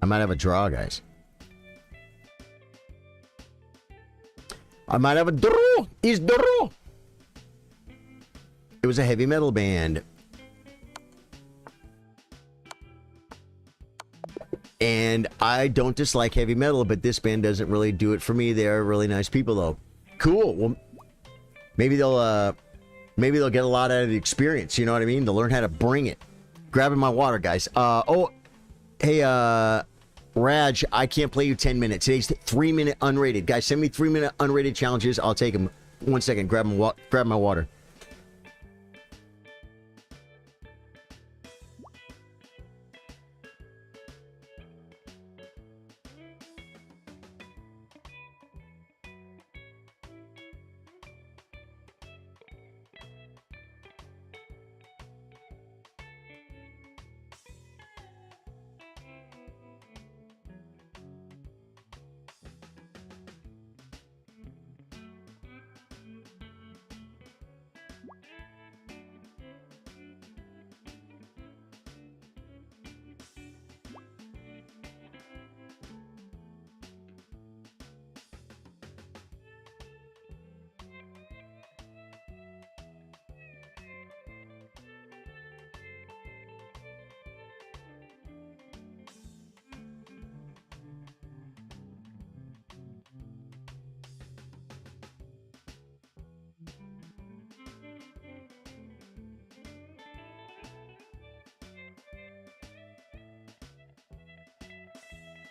I might have a draw, guys. I might have a draw. It's draw. It was a heavy metal band. And I don't dislike heavy metal, but this band doesn't really do it for me. They're really nice people, though. Cool. Well, maybe they'll get a lot out of the experience. You know what I mean? They'll learn how to bring it. Grabbing my water, guys. Oh, hey, Raj, I can't play you 10 minutes. Today's 3-minute unrated. Guys, send me 3-minute unrated challenges. I'll take them. 1 second. Grab my water.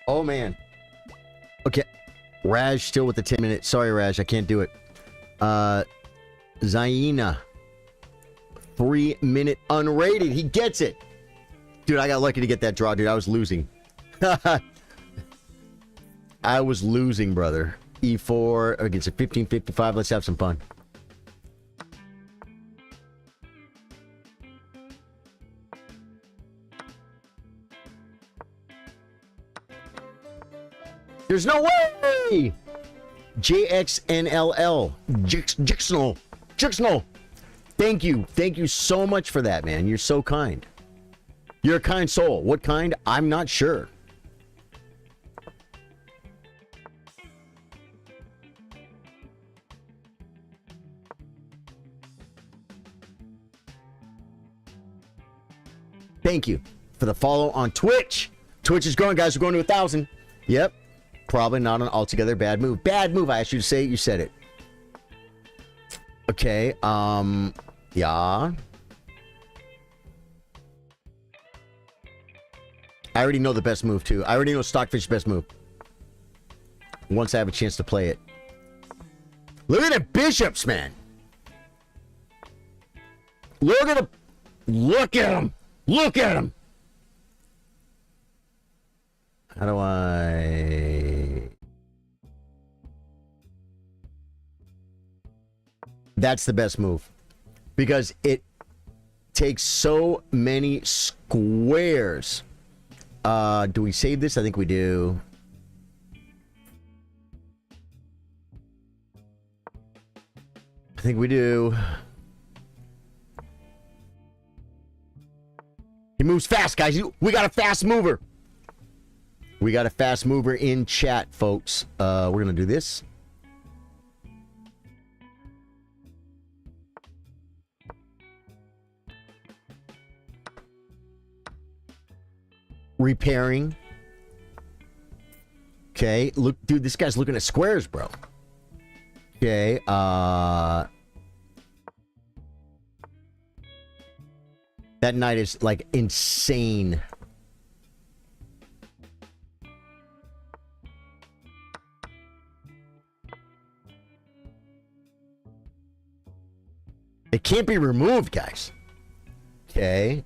Oh, man. Okay. Raj still with the 10 minutes. Sorry, Raj. I can't do it. Zaina. 3-minute unrated. He gets it. Dude, I got lucky to get that draw, dude. I was losing. I was losing, brother. E4 against a 1555. Let's have some fun. There's no way! JXNLL. Jixnal. Thank you. Thank you so much for that, man. You're so kind. You're a kind soul. What kind? I'm not sure. Thank you for the follow on Twitch. Twitch is growing, guys. We're going to 1,000. Yep. Probably not an altogether bad move. Bad move. I asked you to say it. You said it. Okay. Yeah. I already know the best move, too. I already know Stockfish's best move. Once I have a chance to play it. Look at the bishops, man. Look at them. Look at them. Look at him! How do I... That's the best move. Because it takes so many squares. Do we save this? I think we do. I think we do. He moves fast, guys. We got a fast mover. We got a fast mover in chat, folks. We're going to do this. Repairing. Okay. Look, dude, this guy's looking at squares, bro. Okay. That knight is, like, insane. It can't be removed, guys. Okay.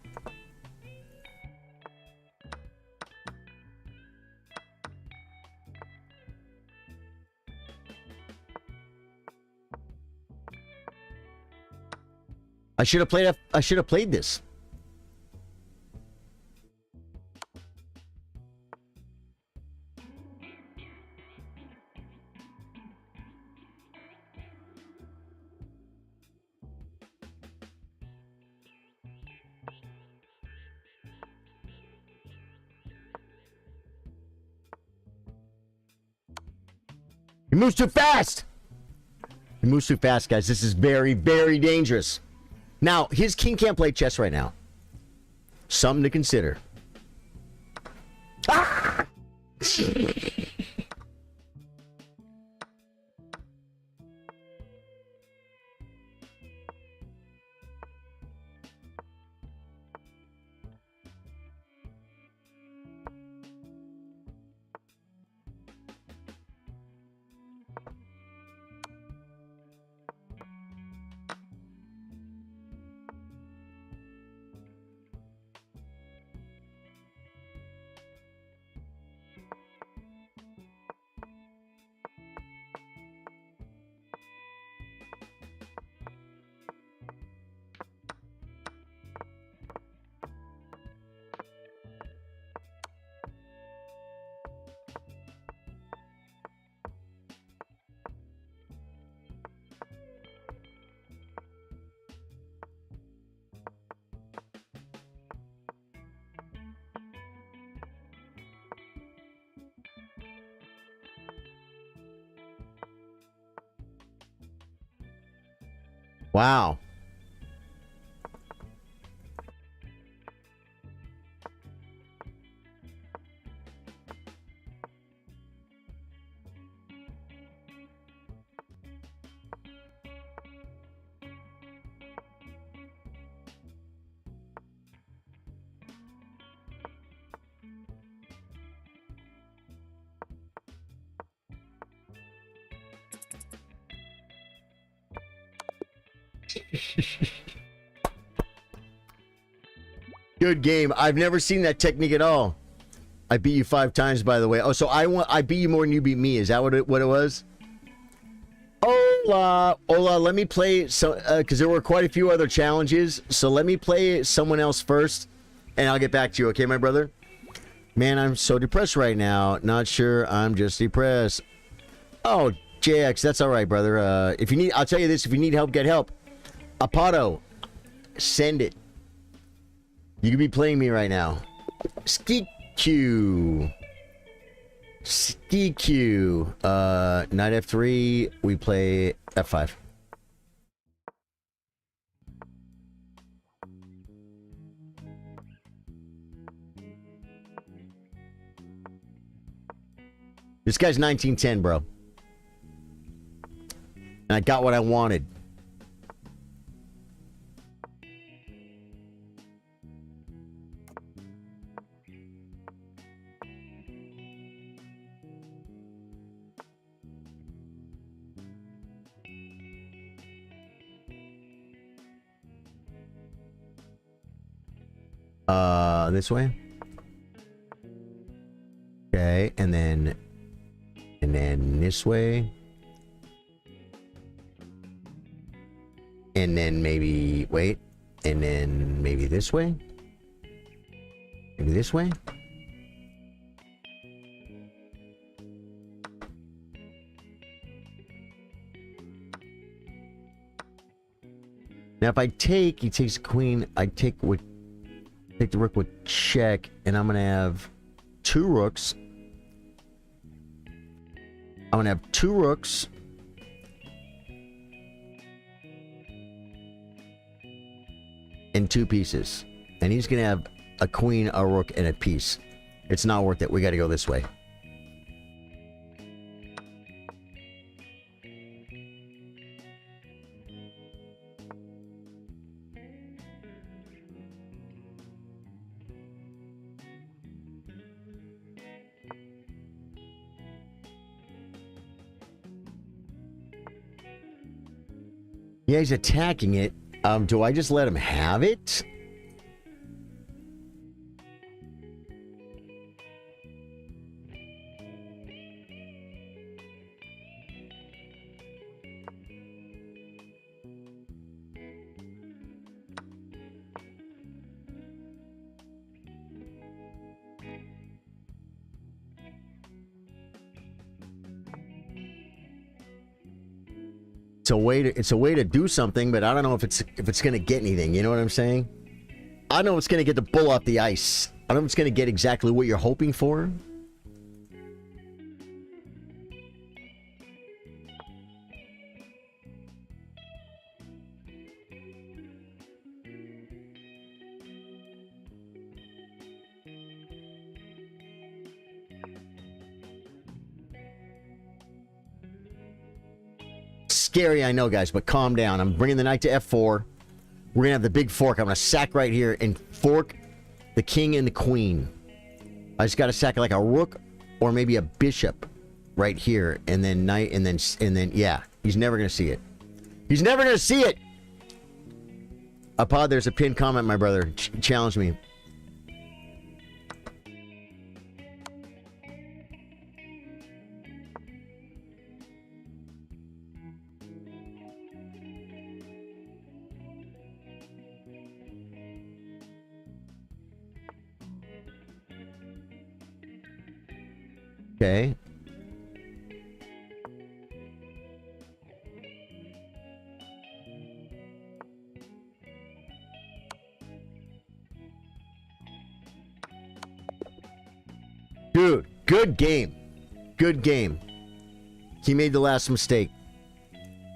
I should have played this. He moves too fast. He moves too fast, guys. This is very, very dangerous. Now, his king can't play chess right now. Something to consider. Ah! Wow. Good game. I've never seen that technique at all. I beat you 5 times, by the way. Oh, so I beat you more than you beat me. Is that what it was? Hola, let me play some, because there were quite a few other challenges. So let me play someone else first, and I'll get back to you. Okay, my brother? Man, I'm so depressed right now. Not sure. I'm just depressed. Oh, JX, that's all right, brother. If you need, I'll tell you this: if you need help, get help. Apato, send it. You could be playing me right now. Ski Q. Knight F3, we play F5. This guy's 1910, bro. And I got what I wanted. This way. Okay, and then this way. And then maybe, wait, and then maybe this way. Maybe this way. Now, if I take, he takes queen, I take the rook with check, and I'm gonna have 2 rooks. I'm gonna have 2 rooks. And 2 pieces. And he's gonna have a queen, a rook, and a piece. It's not worth it. We gotta go this way. Yeah, he's attacking it. Do I just let him have it? It's a way to do something, but I don't know if it's gonna get anything. You know what I'm saying? I know it's gonna get the bull off the ice. I don't know if it's gonna get exactly what you're hoping for. Scary, I know, guys, but calm down. I'm bringing the knight to f4. We're gonna have the big fork. I'm gonna sack right here and fork the king and the queen. I just gotta sack like a rook or maybe a bishop right here, and then knight, and then yeah, he's never gonna see it. He's never gonna see it. Apod, there's a pinned comment, my brother. Challenge me. Okay. Dude, good game. Good game. He made the last mistake.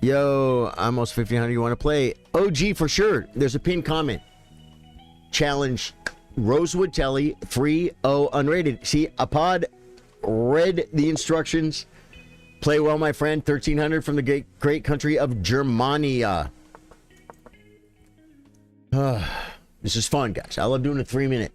Yo, I'm almost 1500. You want to play? OG for sure. There's a pinned comment. Challenge Rosewood Telly, free, unrated. See, Apod read the instructions. Play well, my friend. 1300 from the great country of Germania. This is fun, guys. I love doing a 3-minute.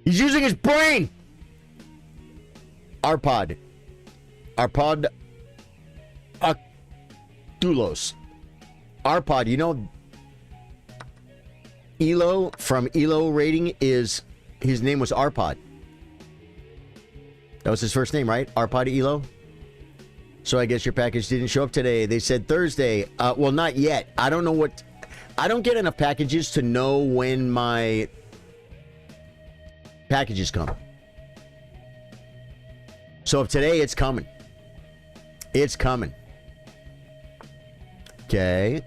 He's using his brain. Arpod. Dulos. Arpod, you know, Elo from Elo Rating is, his name was Arpod. That was his first name, right? Arpod Elo? So I guess your package didn't show up today. They said Thursday. Well, not yet. I don't know what... I don't get enough packages to know when my packages come. So if today, it's coming. It's coming. Okay.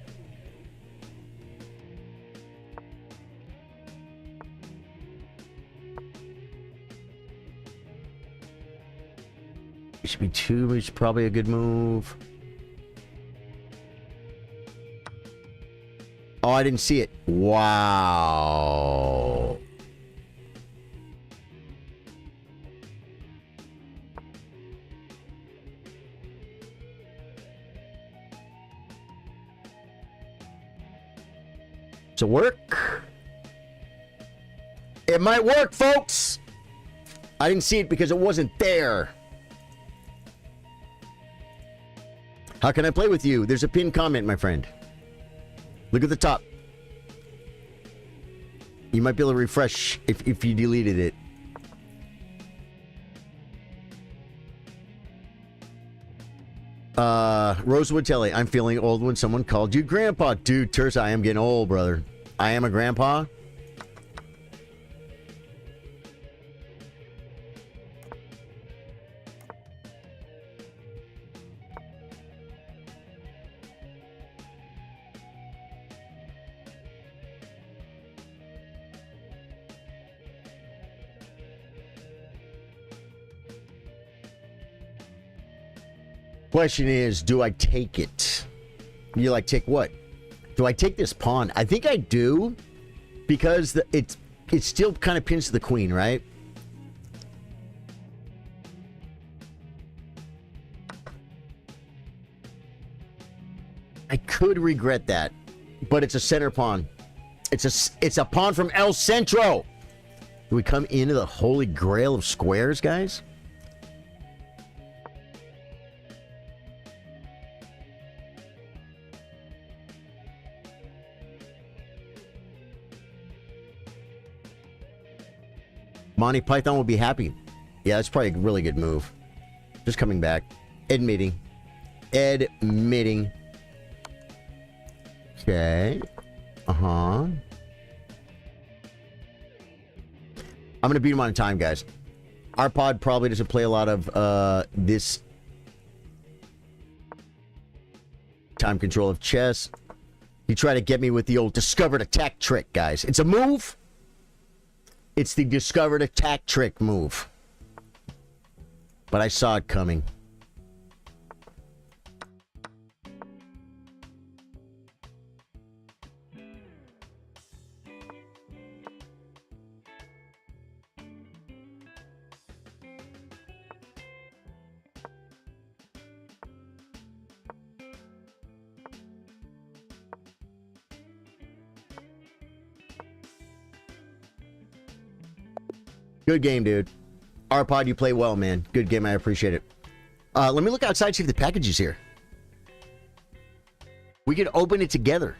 It should be 2, which is probably a good move. Oh, I didn't see it. Wow. Does it work? It might work, folks. I didn't see it because it wasn't there. How can I play with you? There's a pinned comment, my friend. Look at the top. You might be able to refresh if you deleted it. Rosewood Telly, I'm feeling old when someone called you grandpa. Dude, Tersa, I am getting old, brother. I am a grandpa. Question is, do I take it? You like, take what? Do I take this pawn? I think I do, because it still kind of pins to the queen, right? I could regret that, but it's a center pawn. It's a pawn from El Centro. Do we come into the holy grail of squares, guys? Monty Python will be happy. Yeah, that's probably a really good move. Just coming back. Admitting. Okay. I'm going to beat him on time, guys. Our pod probably doesn't play a lot of this time control of chess. He tried to get me with the old discovered attack trick, guys. It's a move. It's the discovered attack trick move. But I saw it coming. Good game, dude. Arpod, you play well, man. Good game. I appreciate it. Let me look outside, see if the package is here. We could open it together.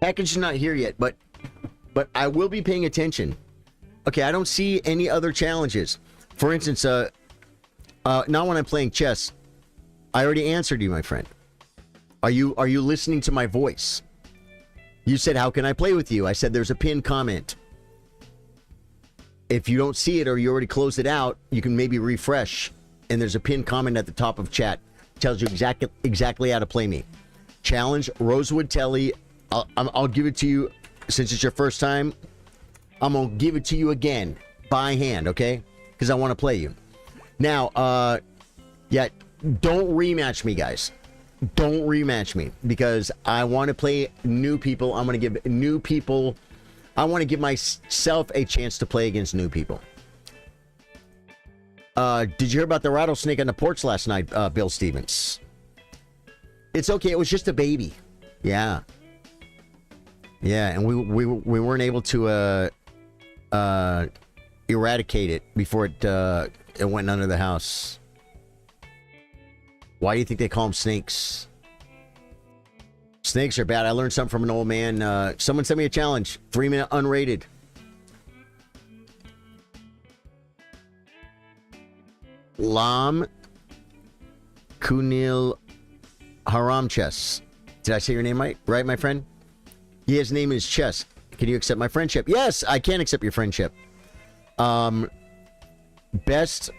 Package is not here yet, but I will be paying attention. Okay, I don't see any other challenges. For instance, not when I'm playing chess. I already answered you, my friend. Are you listening to my voice? You said, how can I play with you? I said, there's a pinned comment. If you don't see it or you already closed it out, you can maybe refresh. And there's a pinned comment at the top of chat. Tells you exactly how to play me. Challenge Rosewood Telly. I'll give it to you, since it's your first time. I'm going to give it to you again, by hand, okay? Because I want to play you. Now, yeah, don't rematch me, guys. Don't rematch me because I want to play new people. I'm going to give new people. I want to give myself a chance to play against new people. Did you hear about the rattlesnake on the porch last night, Bill Stevens? It's okay. It was just a baby. Yeah. Yeah, and we weren't able to eradicate it before it went under the house. Why do you think they call them snakes? Snakes are bad. I learned something from an old man. Someone sent me a challenge. 3-minute unrated. Lam Kunil Haram Chess. Did I say your name right, my friend? Yeah, his name is Chess. Can you accept my friendship? Yes, I can accept your friendship. Best...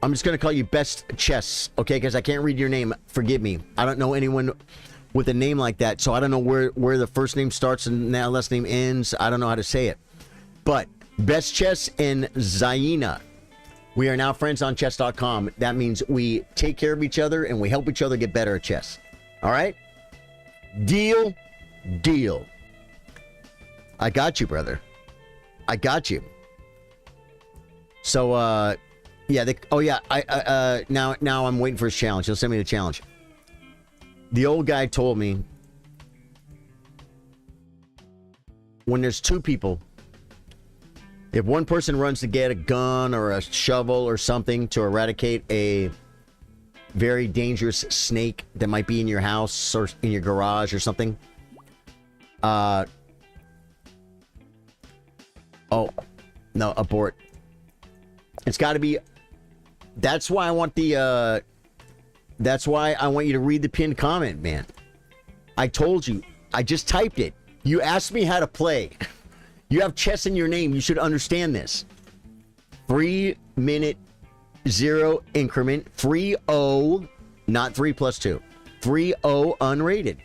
I'm just going to call you Best Chess, okay? Because I can't read your name. Forgive me. I don't know anyone with a name like that, so I don't know where the first name starts and the last name ends. I don't know how to say it. But Best Chess and Zaina. We are now friends on chess.com. That means we take care of each other and we help each other get better at chess. All right? Deal? Deal. I got you, brother. I got you. So, yeah, now I'm waiting for his challenge. He'll send me the challenge. The old guy told me when there's two people, if one person runs to get a gun or a shovel or something to eradicate a very dangerous snake that might be in your house or in your garage or something, oh, no, abort. It's got to be... That's why I want the, that's why I want you to read the pinned comment, man. I told you. I just typed it. You asked me how to play. You have chess in your name. You should understand this. 3-minute 0 increment. 3-0, not 3 plus 2. 3-0 unrated.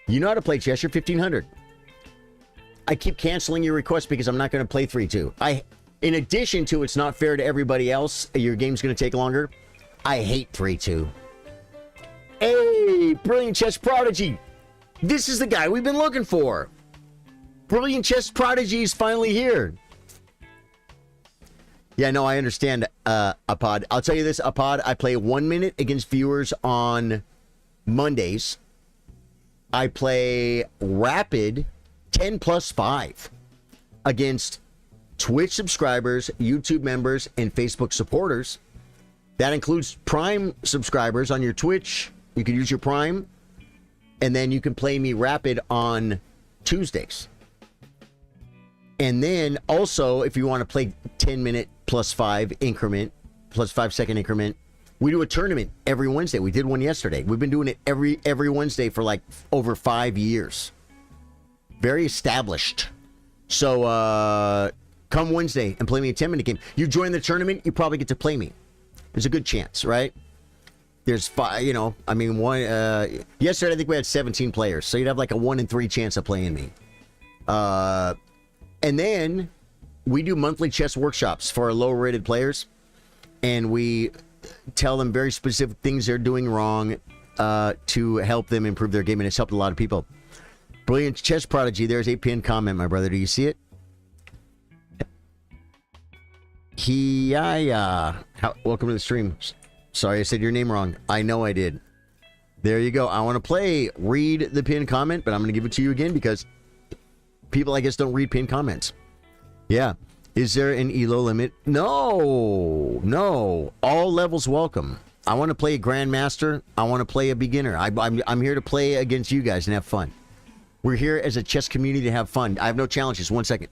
You know how to play chess. You're 1500. I keep canceling your request because I'm not going to play 3-2. In addition to it's not fair to everybody else, your game's going to take longer. I hate 3-2. Hey, Brilliant Chess Prodigy. This is the guy we've been looking for. Brilliant Chess Prodigy is finally here. Yeah, no, I understand, Apod. I'll tell you this, Apod. I play 1 minute against viewers on Mondays. I play Rapid 10+5 against Twitch subscribers, YouTube members, and Facebook supporters. That includes Prime subscribers on your Twitch. You can use your Prime. And then you can play me Rapid on Tuesdays. And then also, if you want to play 10-minute +5 increment, +5-second increment, we do a tournament every Wednesday. We did one yesterday. We've been doing it every Wednesday for like over 5 years. Very established. So, come Wednesday and play me a 10-minute game. You join the tournament, you probably get to play me. There's a good chance, right? There's 5, you know, I mean, yesterday I think we had 17 players, so you'd have like a 1 in 3 chance of playing me. And then we do monthly chess workshops for our low-rated players, and we tell them very specific things they're doing wrong to help them improve their game, and it's helped a lot of people. Brilliant Chess Prodigy, there's a pinned comment, my brother. Do you see it? Welcome to the stream. Sorry, I said your name wrong. I know I did. There you go. I want to play. Read the pinned comment, but I'm going to give it to you again because people, I guess, don't read pinned comments. Yeah. Is there an ELO limit? No. No. All levels welcome. I want to play a Grandmaster. I want to play a beginner. I'm here to play against you guys and have fun. We're here as a chess community to have fun. I have no challenges. 1 second.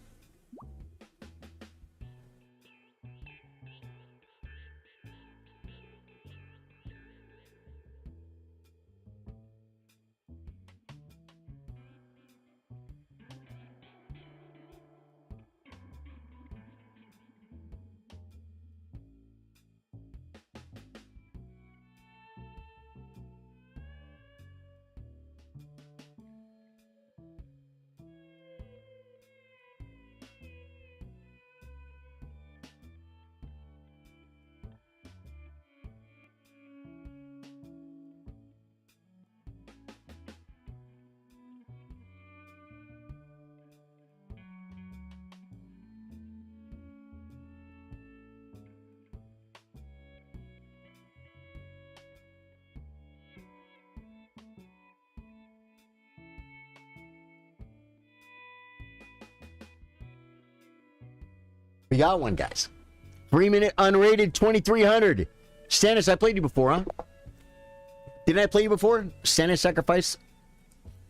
We got one, guys. 3-minute unrated 2300. Stannis, I played you before, huh? Didn't I play you before? Stannis Sacrifice?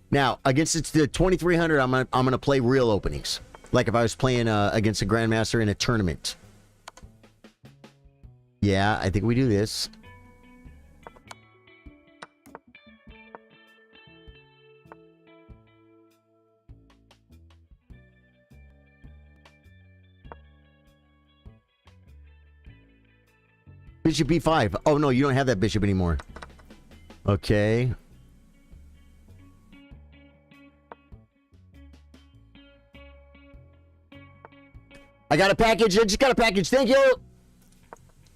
Now, against it's the 2300, I'm gonna play real openings. Like if I was playing against a Grandmaster in a tournament. Yeah, I think we do this. Bishop B5. Oh, no, you don't have that bishop anymore. Okay. I got a package. I just got a package. Thank you.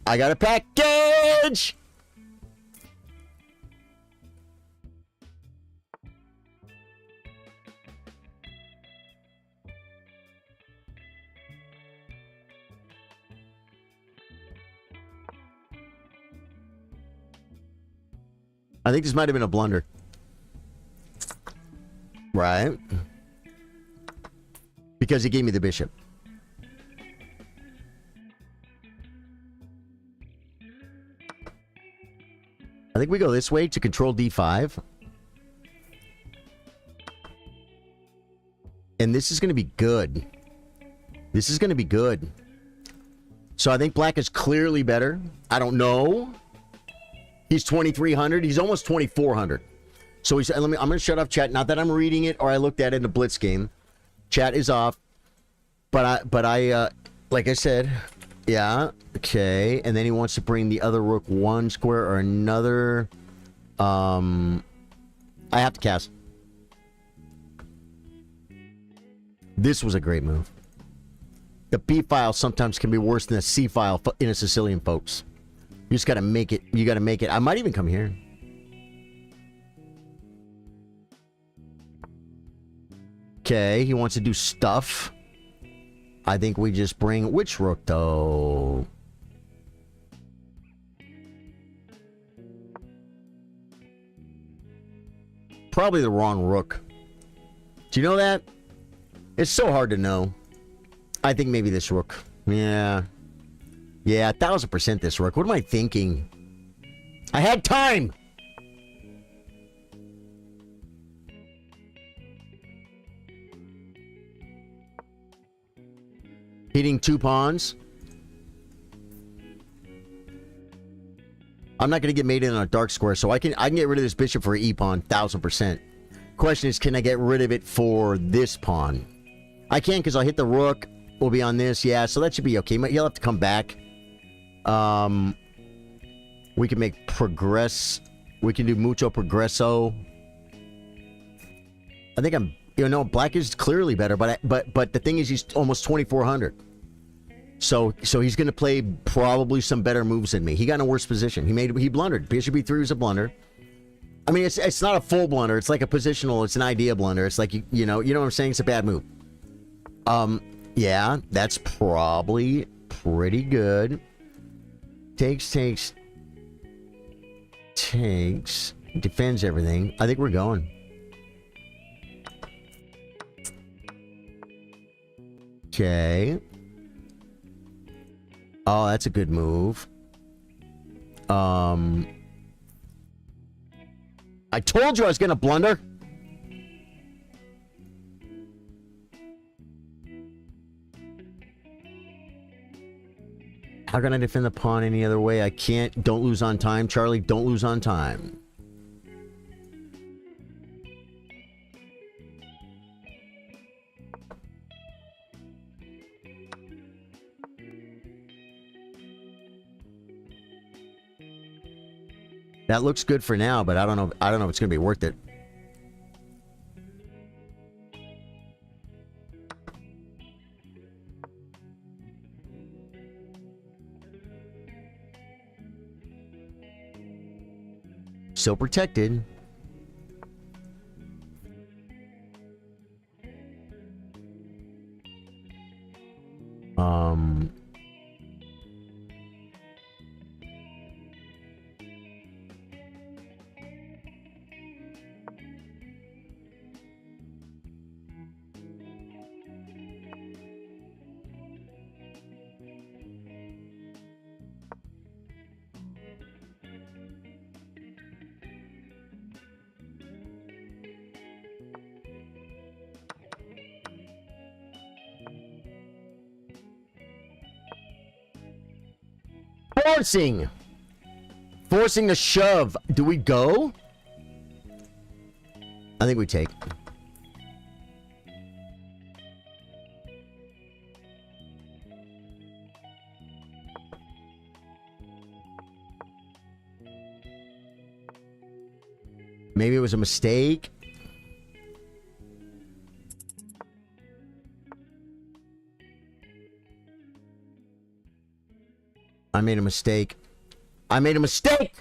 I got a package. I think this might have been a blunder. Right. Because he gave me the bishop. I think we go this way to control D5. And this is going to be good. This is going to be good. So I think black is clearly better. I don't know. He's 2,300. He's almost 2,400. So he's. I'm going to shut off chat. Not that I'm reading it or I looked at it in the Blitz game. Chat is off. But I, like I said, yeah, okay. And then he wants to bring the other rook one square or another. I have to cast. This was a great move. The B file sometimes can be worse than the C file in a Sicilian, folks. You just got to make it. You got to make it. I might even come here. Okay, he wants to do stuff. I think we just bring... Which rook, though? Probably the wrong rook. Do you know that? It's so hard to know. I think maybe this rook. Yeah. Yeah, 1,000% this rook. What am I thinking? I had time! Hitting 2 pawns. I'm not going to get mated on a dark square, so I can get rid of this bishop for an E pawn, 1,000%. Question is, can I get rid of it for this pawn? I can, because I'll hit the rook. We'll be on this, yeah, so that should be okay. He'll have to come back. We can make progress. We can do mucho progresso. I think I'm... You know, black is clearly better, but the thing is, he's almost 2,400. So he's going to play probably some better moves than me. He got in a worse position. He blundered. Bishop B3 was a blunder. I mean, it's not a full blunder. It's like a positional. It's an idea blunder. It's like you know what I'm saying. It's a bad move. Yeah, that's probably pretty good. Takes. Defends everything. I think we're going. Okay. Oh, that's a good move. I told you I was gonna blunder. How can I defend the pawn any other way? I can't. Don't lose on time, Charlie. Don't lose on time. That looks good for now, but I don't know if it's going to be worth it. So protected. Forcing. Forcing a shove. Do we go? I think we take. Maybe it was a mistake. I made a mistake. I made a mistake!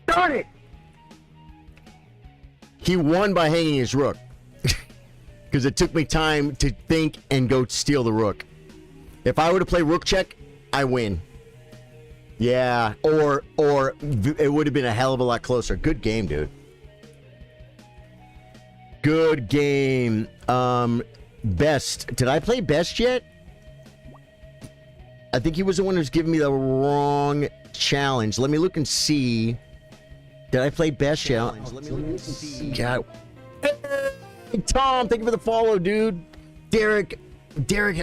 Darn it! He won by hanging his rook. Because it took me time to think and go steal the rook. If I were to play rook check, I win. Yeah, or it would have been a hell of a lot closer. Good game, dude. Good game. Best. Did I play best yet? I think he was the one who's giving me the wrong challenge. Let me look and see. Did I play best challenge? Let me look and see. God. Hey, Tom, thank you for the follow, dude. Derek,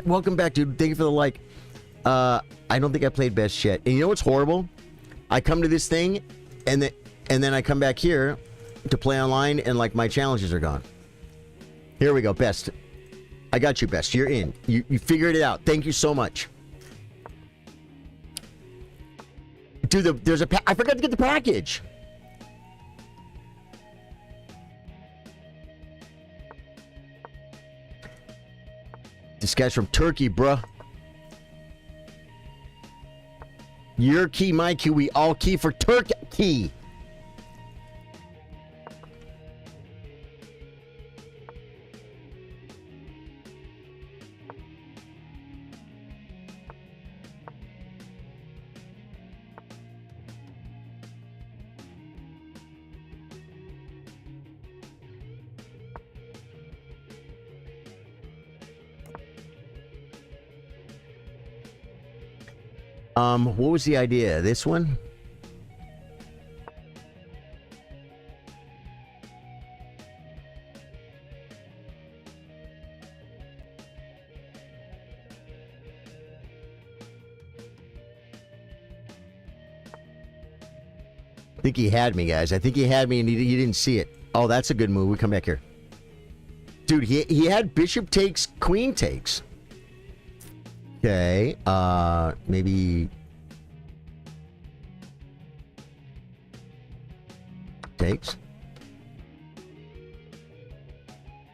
welcome back, dude. Thank you for the like. I don't think I played best yet. And you know what's horrible? I come to this thing, and then I come back here to play online, and like my challenges are gone. Here we go, best. I got you, best. You're in. You figured it out. Thank you so much. Dude, there's a I forgot to get the package. This guy's from Turkey, bruh. Your key, my key, we all key for Turkey. What was the idea? This one? I think he had me, guys. I think he had me and he didn't see it. Oh, that's a good move. We come back here. Dude, he had bishop takes, queen takes. Okay, maybe takes.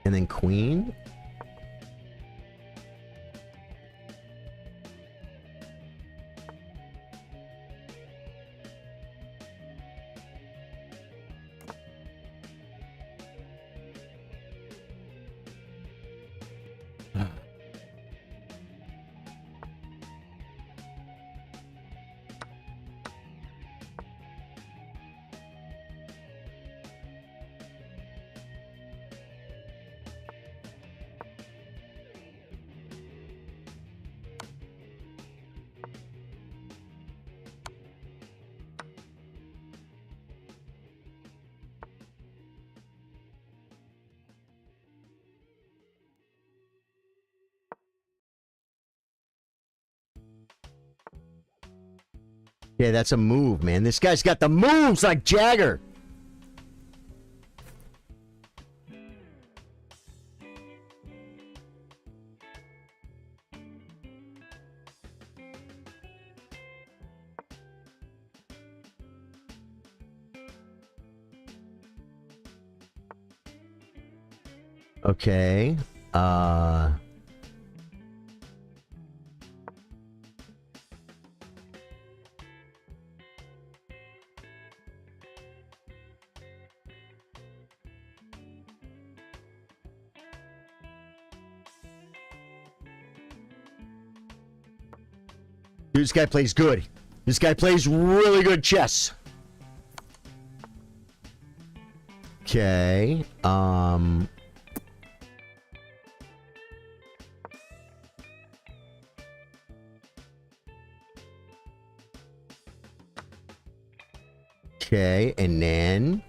And then queen. Yeah, that's a move, man. This guy's got the moves like Jagger. Okay. Dude, this guy plays good. This guy plays really good chess. Okay. Okay, and then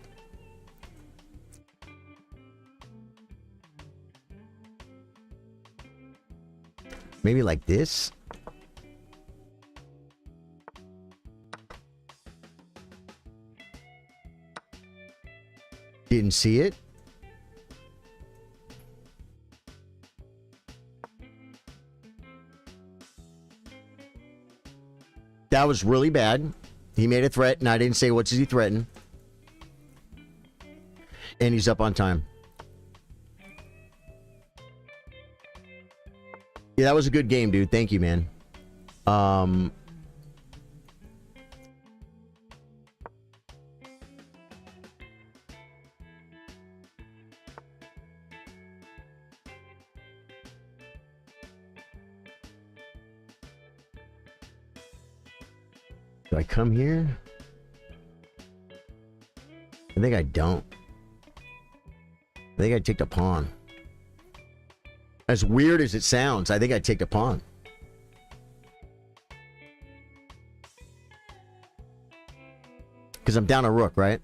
maybe like this. Didn't see it. That was really bad. He made a threat, and I didn't say what does he threaten. And he's up on time. Yeah, that was a good game, dude. Thank you, man. Do I come here? I think I don't. I think I take the pawn. As weird as it sounds, I think I take the pawn. Because I'm down a rook, right?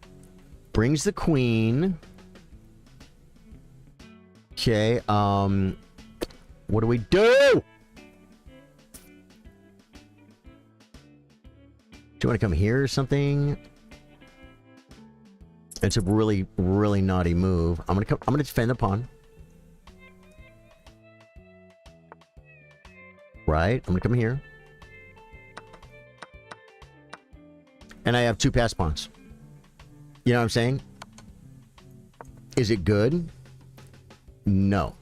Brings the queen. Okay, what do we do? Do you want to come here or something? It's a really, really naughty move. I'm gonna defend the pawn. Right? I'm gonna come here. And I have two pass pawns. You know what I'm saying? Is it good? No.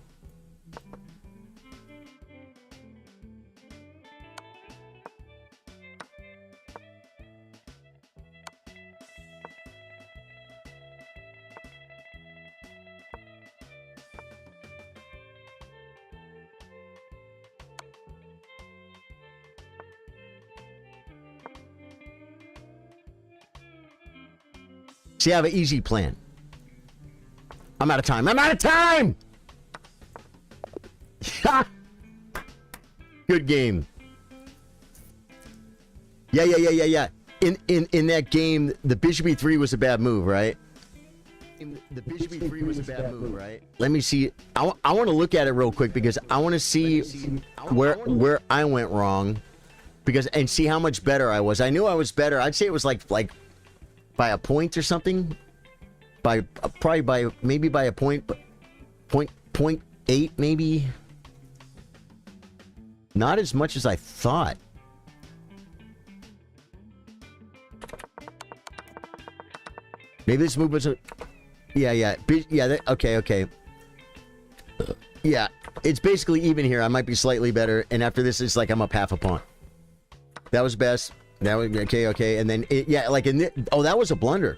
See, I have an easy plan. I'm out of time. I'm out of time! Good game. Yeah. In that game, the bishop e3 was a bad move, right? The bishop e3 was a bad move, right? Let me see. I want to look at it real quick because I want to see where I went wrong, and see how much better I was. I knew I was better. I'd say it was like by a point or something. Maybe by a point, but point 8 maybe. Not as much as I thought. Maybe this move was a... Yeah. Okay. Yeah, it's basically even here. I might be slightly better, and after this, it's like I'm up half a pawn. That was best. That was okay. And then, that was a blunder.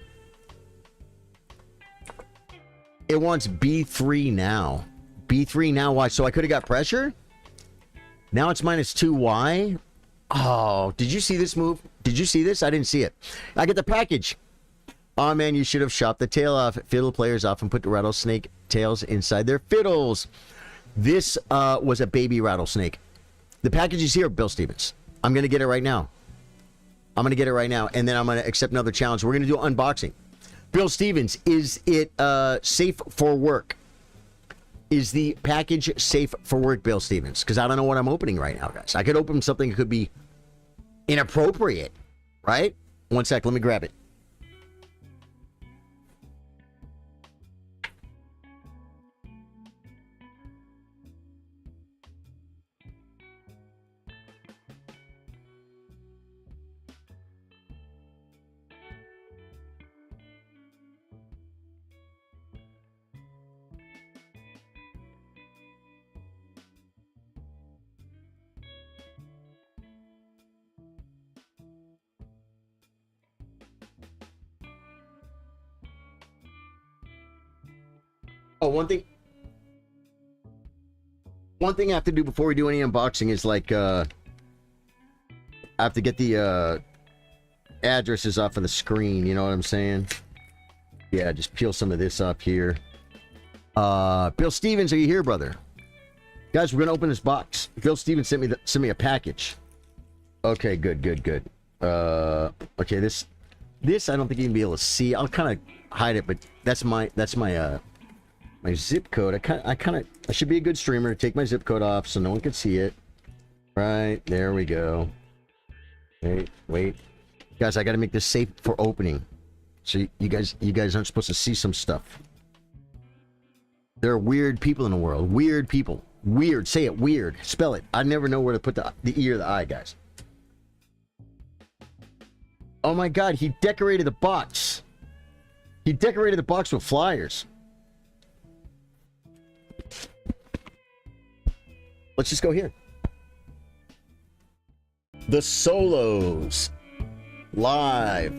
It wants B3 now. B3 now, why? So I could have got pressure? Now it's -2y. Oh, did you see this move? Did you see this? I didn't see it. I get the package. Oh, man, you should have chopped the tail off. Fiddle players often put the rattlesnake tails inside their fiddles. This was a baby rattlesnake. The package is here, Bill Stevens. I'm going to get it right now. And then I'm going to accept another challenge. We're going to do an unboxing. Bill Stevens, is it safe for work? Is the package safe for work, Bill Stevens? Because I don't know what I'm opening right now, guys. I could open something that could be inappropriate, right? One sec, let me grab it. Oh, one thing I have to do before we do any unboxing is like, I I have to get the addresses off of the screen. You know what I'm saying? Yeah, just peel some of this up here. Bill Stevens, are you here, brother? Guys, we're gonna open this box. Bill Stevens sent me a package. Okay, good. Okay, this I don't think you can be able to see. I'll kind of hide it, but that's my my zip code. I should be a good streamer. Take my zip code off so no one can see it. Right, there we go. Wait. Guys, I gotta make this safe for opening. So you guys aren't supposed to see some stuff. There are weird people in the world. Weird people. Weird. Say it. Weird. Spell it. I never know where to put the E or the I, guys. Oh my God, he decorated the box. He decorated the box with flyers. Let's just go here. The Solos. Live.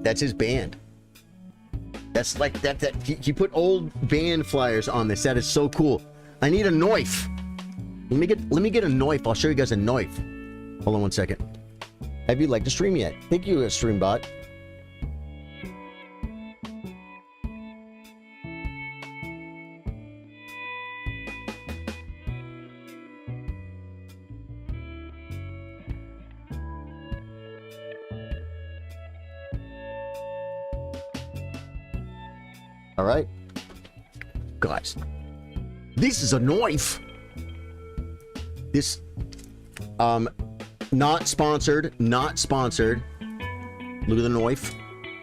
That's his band. That's like that he put old band flyers on this. That is so cool. I need a knife. Let me get a knife. I'll show you guys a knife. Hold on one second. Have you liked the stream yet? Thank you, Streambot. All right, guys, this is a knife. This, not sponsored, not sponsored. Look at the knife.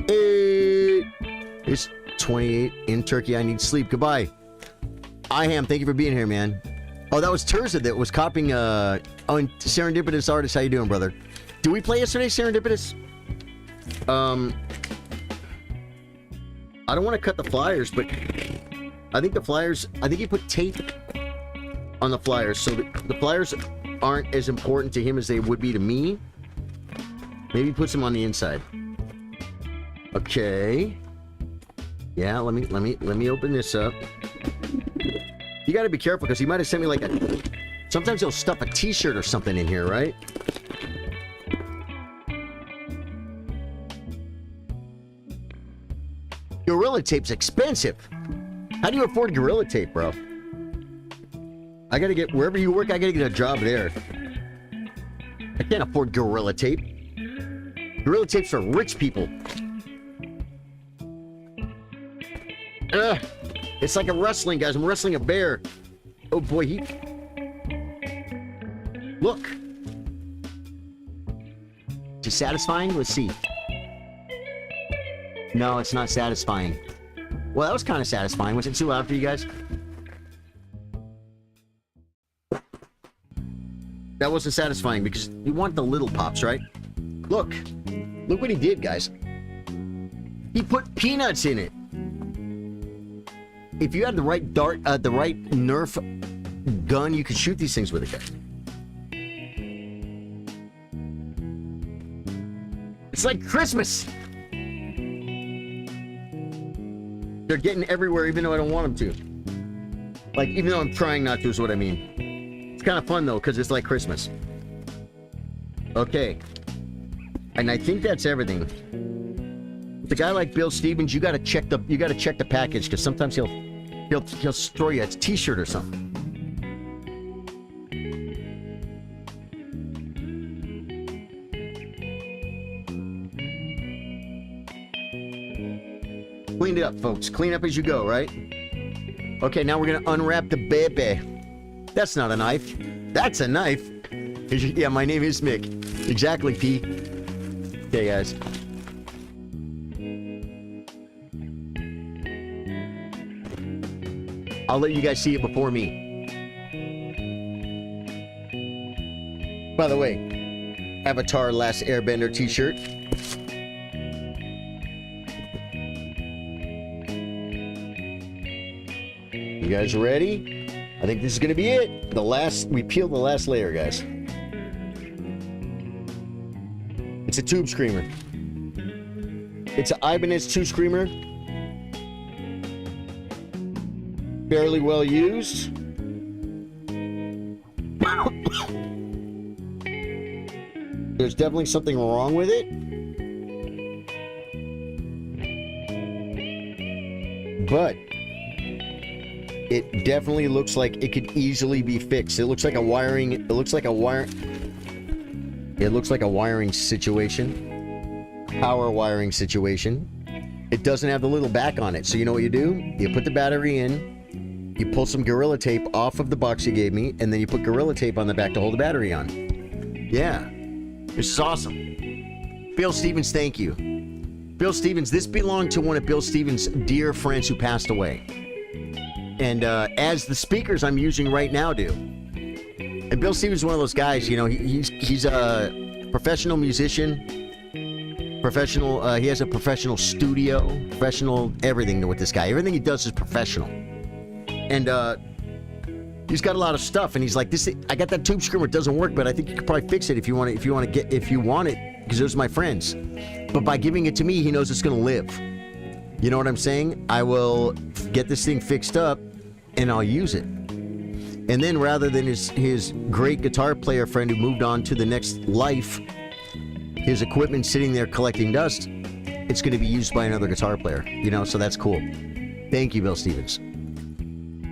It's 28 in Turkey. I need sleep. Goodbye. I am. Thank you for being here, man. Oh, that was Terza that was copying. Oh, and Serendipitous Artist. How you doing, brother? Did we play yesterday, Serendipitous? I don't want to cut the flyers, but I think the flyers, I think he put tape on the flyers, so the flyers aren't as important to him as they would be to me. Maybe he puts them on the inside. Okay. Yeah, let me open this up. You got to be careful because he might have sent me like a. Sometimes he'll stuff a T-shirt or something in here, right? Gorilla Tape's expensive. How do you afford Gorilla Tape, bro? I gotta get, wherever you work, I gotta get a job there. I can't afford Gorilla Tape. Gorilla Tape's for rich people. Ugh. It's like a wrestling, guys. I'm wrestling a bear. Oh boy, Look. Is it satisfying? Let's see. No, it's not satisfying. Well, that was kind of satisfying. Was it too loud for you guys? That wasn't satisfying because you want the little pops, right? Look. Look what he did, guys. He put peanuts in it. If you had the right dart, the right Nerf gun, you could shoot these things with it, guys. It's like Christmas. They're getting everywhere, even though I don't want them to. Like, even though I'm trying not to, is what I mean. It's kind of fun, though, because it's like Christmas. Okay. And I think that's everything. With a guy like Bill Stevens, you gotta check the package, because sometimes he'll throw you a T-shirt or something. Clean it up, folks. Clean up as you go, right? Okay, now we're gonna unwrap the baby. That's not a knife. That's a knife. Yeah, my name is Mick. Exactly, P. Okay, guys. I'll let you guys see it before me. By the way, Avatar Last Airbender t-shirt. You guys ready? I think this is gonna be it. We peeled the last layer, guys. It's a tube screamer. It's an Ibanez 2 screamer. Fairly well used. There's definitely something wrong with it. But it definitely looks like it could easily be fixed. It looks like a wiring. It looks like a wiring situation. Power wiring situation. It doesn't have the little back on it. So you know what you do? You put the battery in, you pull some Gorilla Tape off of the box you gave me, and then you put Gorilla Tape on the back to hold the battery on. Yeah. This is awesome. Bill Stevens, thank you. Bill Stevens, this belonged to one of Bill Stevens' dear friends who passed away. And as the speakers I'm using right now do. And Bill Stevens is one of those guys, you know, he's a professional musician. He has a professional studio, professional everything with this guy. Everything he does is professional. And he's got a lot of stuff, and he's like, I got that tube screamer, it doesn't work, but I think you could probably fix it if you want it, because those are my friends. But by giving it to me, he knows it's gonna live. You know what I'm saying? I will get this thing fixed up, and I'll use it. And then rather than his great guitar player friend who moved on to the next life, his equipment sitting there collecting dust, it's going to be used by another guitar player, you know, so that's cool. Thank you, Bill Stevens.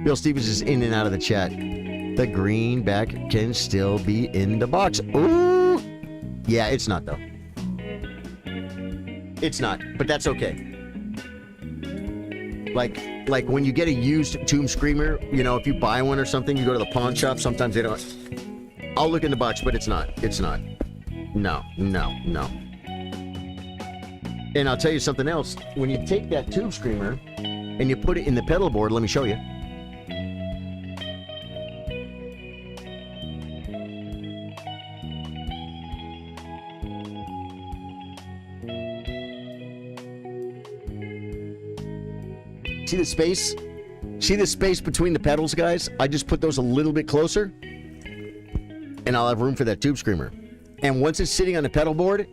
Bill Stevens is in and out of the chat. The greenback can still be in the box. Ooh! Yeah, it's not, though. It's not, but that's okay. Like when you get a used Tomb Screamer, you know, if you buy one or something, you go to the pawn shop, sometimes they don't. I'll look in the box, but it's not. It's not. No. And I'll tell you something else. When you take that Tube Screamer and you put it in the pedal board, let me show you. See the space? See the space between the pedals, guys? I just put those a little bit closer, and I'll have room for that Tube Screamer. And once it's sitting on the pedal board,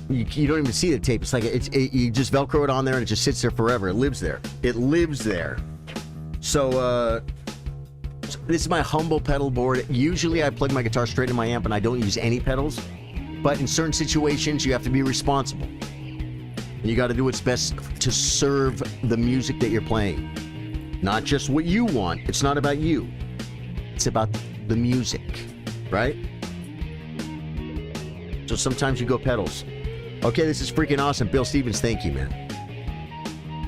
you don't even see the tape. It's like you just Velcro it on there and it just sits there forever. It lives there. It lives there. So this is my humble pedal board. Usually I plug my guitar straight in my amp and I don't use any pedals. But in certain situations, you have to be responsible. And you got to do what's best to serve the music that you're playing. Not just what you want. It's not about you. It's about the music, right? So sometimes you go pedals. Okay, this is freaking awesome. Bill Stevens, thank you, man.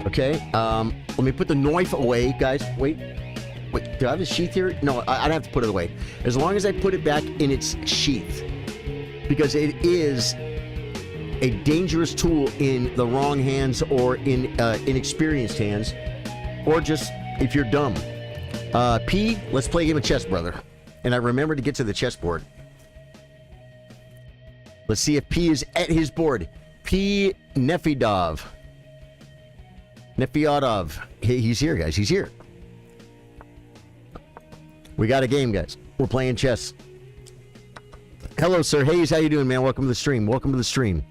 Okay, let me put the knife away, guys. Wait, do I have a sheath here? No, I don't have to put it away. As long as I put it back in its sheath. Because it is a dangerous tool in the wrong hands or in inexperienced hands. Or just if you're dumb. P, let's play a game of chess, brother. And I remember to get to the chessboard. Let's see if P is at his board. P. Nefidov. He's here, guys. He's here. We got a game, guys. We're playing chess. Hello, Sir Hayes. How you doing, man? Welcome to the stream. Welcome to the stream.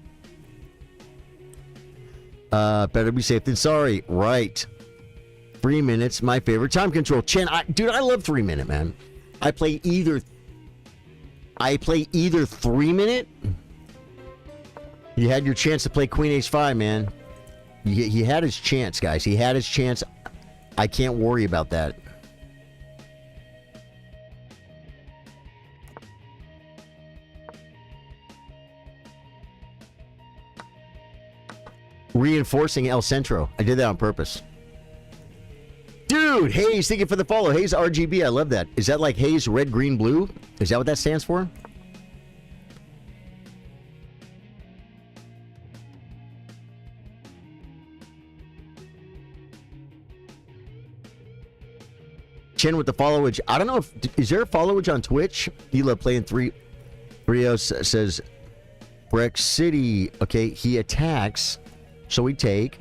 Better be safe than sorry. Right. 3 minutes, my favorite time control. Chen, dude, I love 3 minute, man. I play either 3 minute. You had your chance to play Queen H5, man. He had his chance, guys. He had his chance. I can't worry about that. Reinforcing El Centro. I did that on purpose. Dude, Hayes, thank you for the follow. Hayes RGB, I love that. Is that like Hayes red, green, blue? Is that what that stands for? Chen with the followage. I don't know if... Is there a followage on Twitch? You love playing 3. Rios says... Breck City. Okay, he attacks. So we take...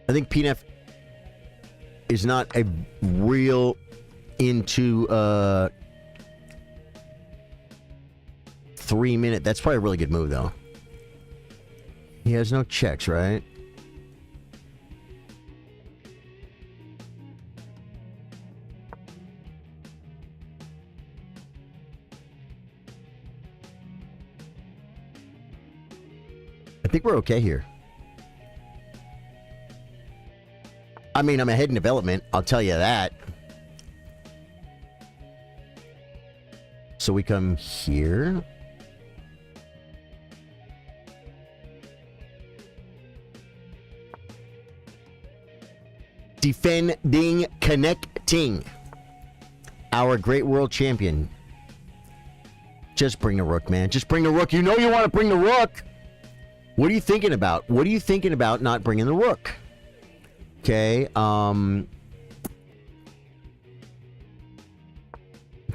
I think PNF is not a real into 3 minute. That's probably a really good move, though. He has no checks, right? think we're okay here. I mean, I'm ahead in development. I'll tell you that. So we come here. Defending, connecting. Our great world champion. Just bring the rook, man. Just bring the rook. You know you want to bring the rook. What are you thinking about? What are you thinking about not bringing the rook? Okay,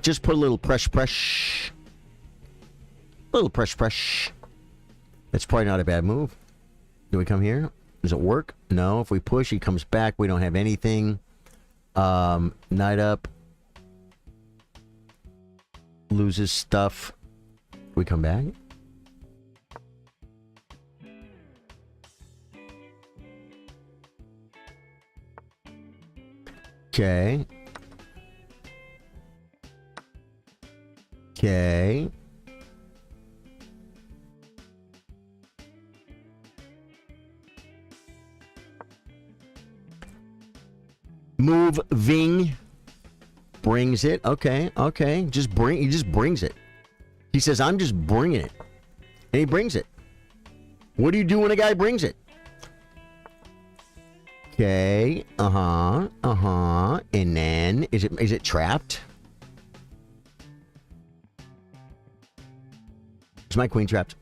just put a little press. Little press. That's probably not a bad move. Do we come here? Does it work? No. If we push, he comes back. We don't have anything. Knight up. Loses stuff. We come back. Okay. Okay. Moving brings it. Okay. Okay. He just brings it. He says, "I'm just bringing it," and he brings it. What do you do when a guy brings it? Okay. And then is it trapped? Is my queen trapped?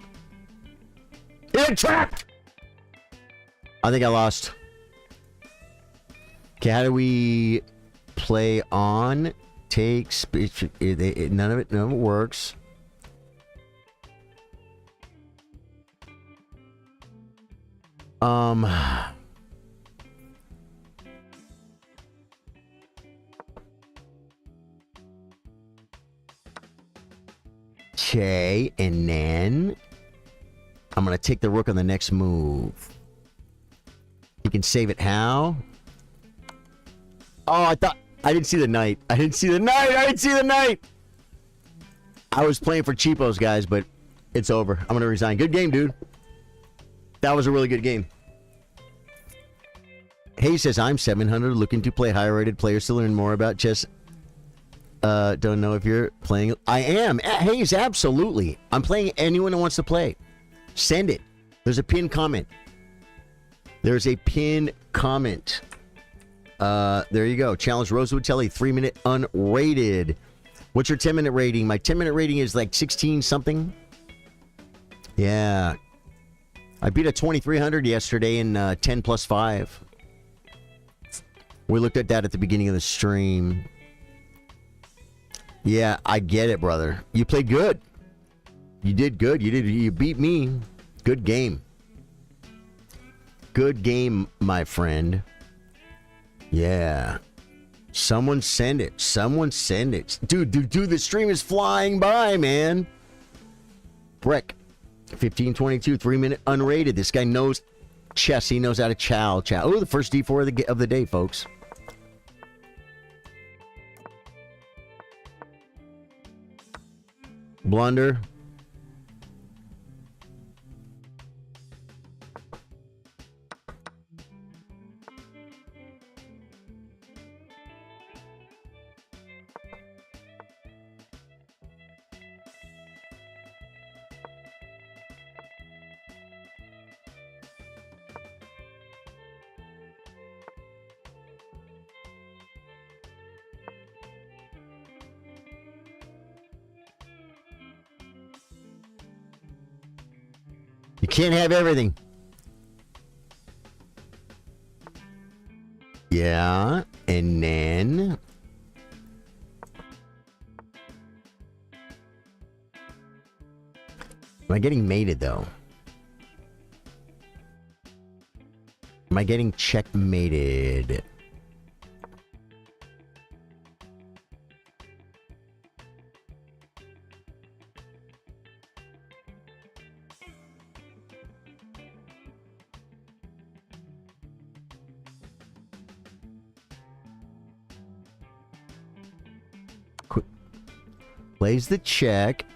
Is it trapped? I think I lost. Okay, how do we play on? Takes none of it works. Okay, and then I'm gonna take the rook on the next move. He can save it how? Oh, I didn't see the knight. I didn't see the knight. I was playing for cheapos, guys, but it's over. I'm gonna resign. Good game, dude. That was a really good game. Hey says, I'm 700, looking to play higher rated players to learn more about chess. Don't know if you're playing. I am. Hayes, absolutely. I'm playing anyone who wants to play. Send it. There's a pinned comment. There you go. Challenge Rosewood Telly, 3-minute unrated. What's your 10-minute rating? My 10-minute rating is like 16 something. Yeah. I beat a 2300 yesterday in 10 plus 5. We looked at that at the beginning of the stream. Yeah, I get it, brother. You played good. You did good. You beat me. Good game. Good game, my friend. Yeah. Someone send it. Dude, the stream is flying by, man. Breck. 1522, 3-minute unrated. This guy knows chess. He knows how to chow. Oh, the first D4 of the day, folks. Blunder. You can't have everything. Yeah, and then... Am I getting mated, though? Am I getting checkmated? Plays the check.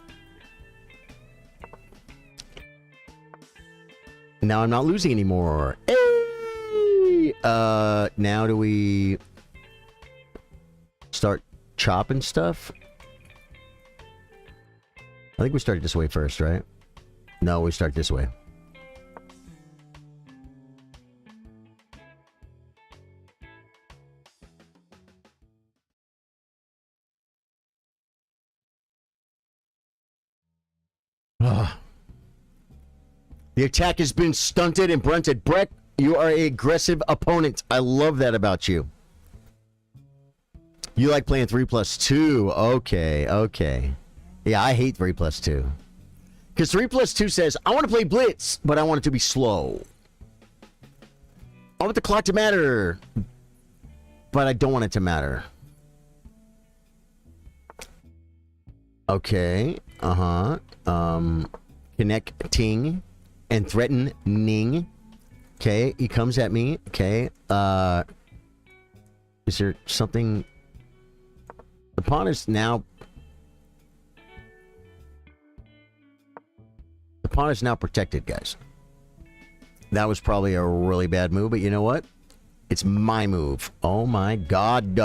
Now I'm not losing anymore. Hey! Now do we start chopping stuff? I think we started this way first, right? No, we start this way. Ugh. The attack has been stunted and blunted. Breck, you are an aggressive opponent. I love that about you. You like playing 3+2. Okay, okay. Yeah, I hate 3+2. Because 3+2 says, I want to play Blitz, but I want it to be slow. I want the clock to matter, but I don't want it to matter. Okay, connecting and threatening. Okay, he comes at me. Okay, is there something? The pawn is now... The pawn is now protected, guys. That was probably a really bad move, but you know what? It's my move. Oh my god.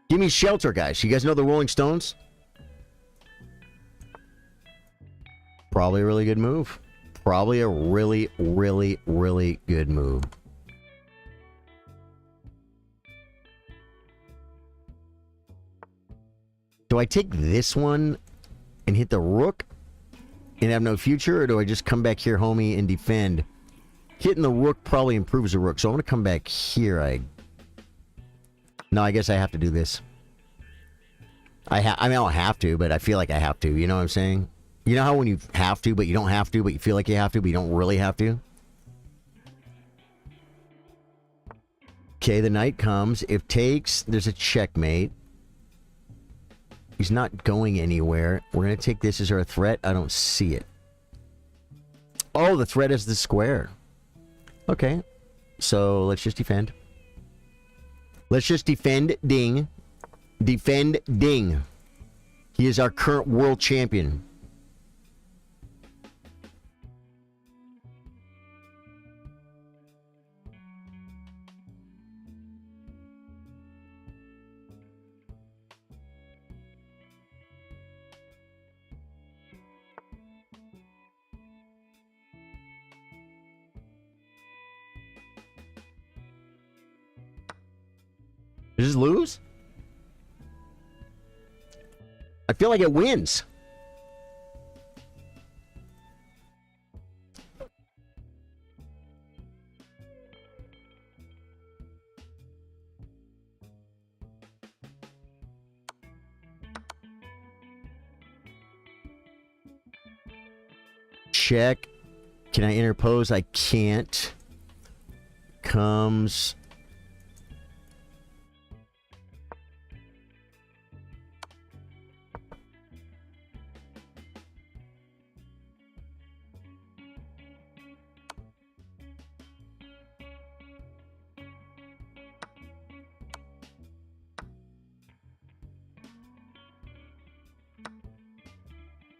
Give me shelter, guys. You guys know the Rolling Stones? Probably a really good move. Probably a really, really, really good move. Do I take this one and hit the rook and have no future, or do I just come back here, homie, and defend? Hitting the rook probably improves the rook, so I'm going to come back here. No, I guess I have to do this. I mean, I don't have to, but I feel like I have to. You know what I'm saying? You know how when you have to, but you don't have to, but you feel like you have to, but you don't really have to? Okay, the knight comes. If takes, there's a checkmate. He's not going anywhere. We're going to take this. Is there a threat? I don't see it. Oh, the threat is the square. Okay. So let's just defend. Let's just defend Ding. Defend Ding. He is our current world champion. Does this lose? I feel like it wins. Check. Can I interpose? I can't. Comes...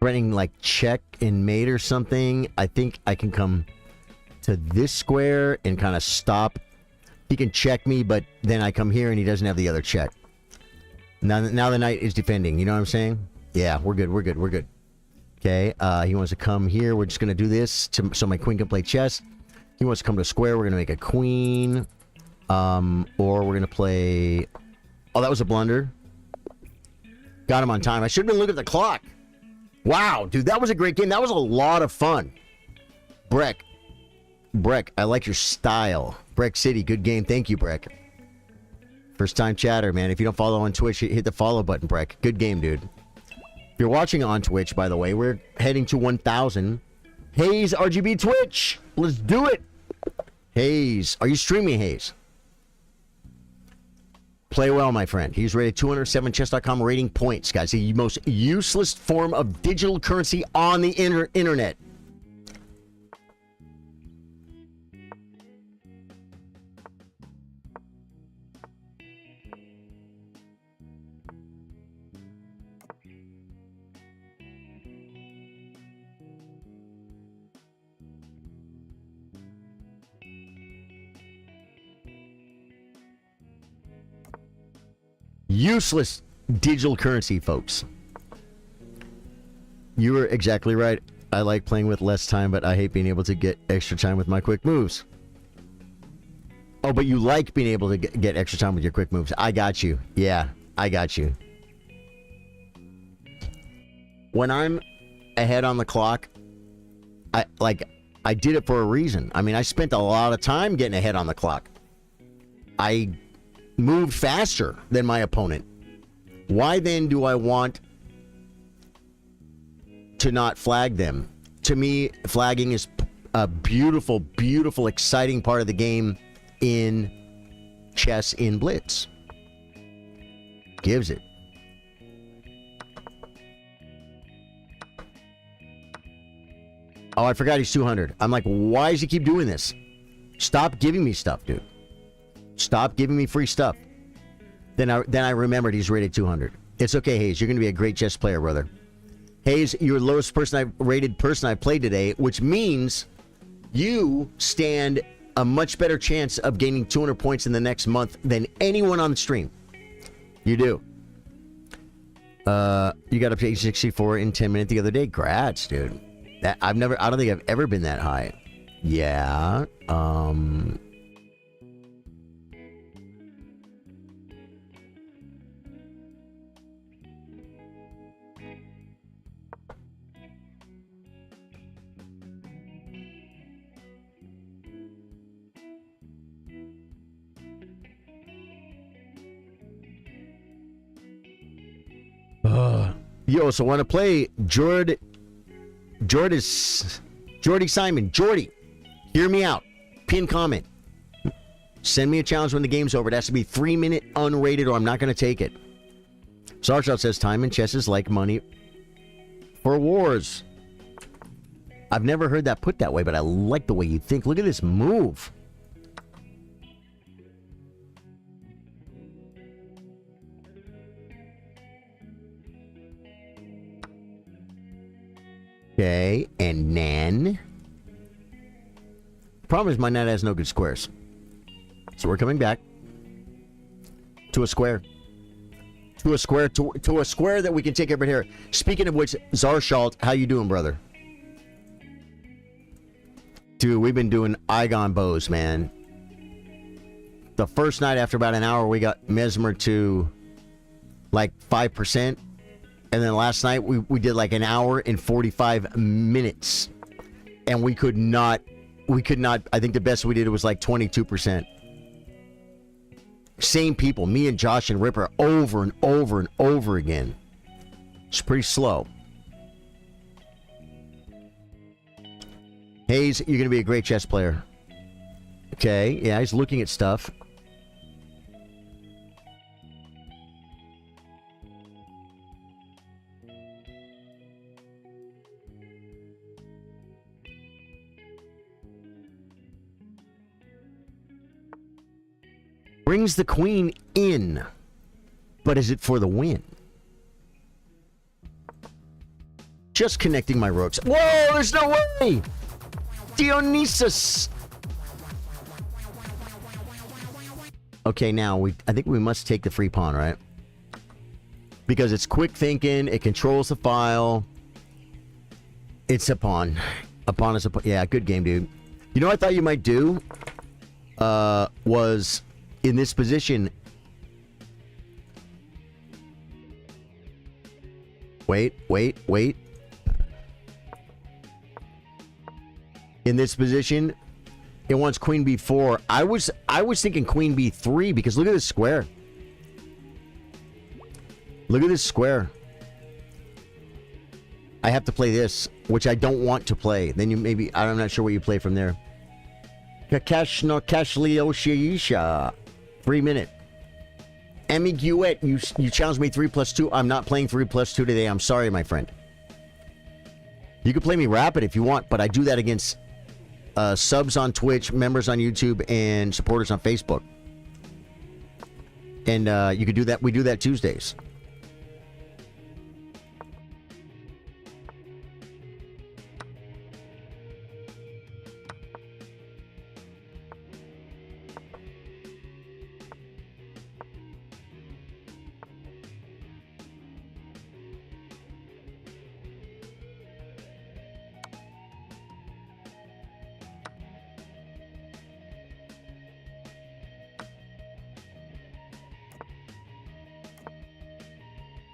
Running like check and mate or something. I think I can come to this square and kind of stop. He can check me, but then I come here and he doesn't have the other check. Now the knight is defending. You know what I'm saying? Yeah, we're good. We're good. We're good. Okay. He wants to come here. We're just gonna do this so my queen can play chess. He wants to come to a square. We're gonna make a queen. Or we're gonna play. Oh, that was a blunder. Got him on time. I should have been looking at the clock. Wow, dude, that was a great game. That was a lot of fun. Breck, I like your style. Breck City, good game. Thank you, Breck. First time chatter, man. If you don't follow on Twitch, hit the follow button, Breck. Good game, dude. If you're watching on Twitch, by the way, we're heading to 1,000. Hayes, RGB Twitch. Let's do it. Hayes, are you streaming, Hayes? Play well, my friend. He's rated 207chess.com rating points, guys. The most useless form of digital currency on the internet. Useless digital currency, folks. You were exactly right. I like playing with less time, but I hate being able to get extra time with my quick moves. Oh, but you like being able to get extra time with your quick moves. I got you. Yeah, I got you. When I'm ahead on the clock, I did it for a reason. I mean, I spent a lot of time getting ahead on the clock. I moved faster than my opponent. Why then do I want to not flag them? To me, flagging is a beautiful, beautiful, exciting part of the game in chess in Blitz. Gives it. Oh, I forgot he's 200. I'm like, why does he keep doing this? Stop giving me stuff, dude. Stop giving me free stuff. Then I remembered he's rated 200. It's okay, Hayes. You're going to be a great chess player, brother. Hayes, you're the lowest rated person I played today, which means you stand a much better chance of gaining 200 points in the next month than anyone on the stream. You do. You got up to 864 in 10 minutes the other day. Grats, dude. I don't think I've ever been that high. Yeah. Yo, so want to play Jordy Simon. Jordy, hear me out. Pin comment. Send me a challenge when the game's over. It has to be 3-minute unrated or I'm not going to take it. Sardo says time in chess is like money for wars. I've never heard that put that way, but I like the way you think. Look at this move. Okay, and nan. Problem is my nan has no good squares. So we're coming back to a square. To a square that we can take over here. Speaking of which, Zarshalt, how you doing, brother? Dude, we've been doing Igon bows, man. The first night, after about an hour, we got Mesmer to like 5%. And then last night, we did like an hour and 45 minutes. And we could not, I think the best we did was like 22%. Same people, me and Josh and Ripper, over and over and over again. It's pretty slow. Hayes, you're going to be a great chess player. Okay, yeah, he's looking at stuff. Brings the queen in, but is it for the win? Just connecting my rooks. Whoa, there's no way! Dionysus! Okay, now I think we must take the free pawn, right? Because it's quick thinking, it controls the file. It's a pawn. A pawn is a pawn. Yeah, good game, dude. You know what I thought you might do? Was in this position. Wait. In this position, it wants queen b4. I was thinking queen b3 because look at this square. Look at this square. I have to play this, which I don't want to play. Then you maybe, I'm not sure what you play from there. Kakash no Kashli Oshiisha. 3-minute. Amiguet, you challenged me 3+2. I'm not playing 3+2 today. I'm sorry, my friend. You can play me rapid if you want, but I do that against subs on Twitch, members on YouTube, and supporters on Facebook. And you could do that. We do that Tuesdays.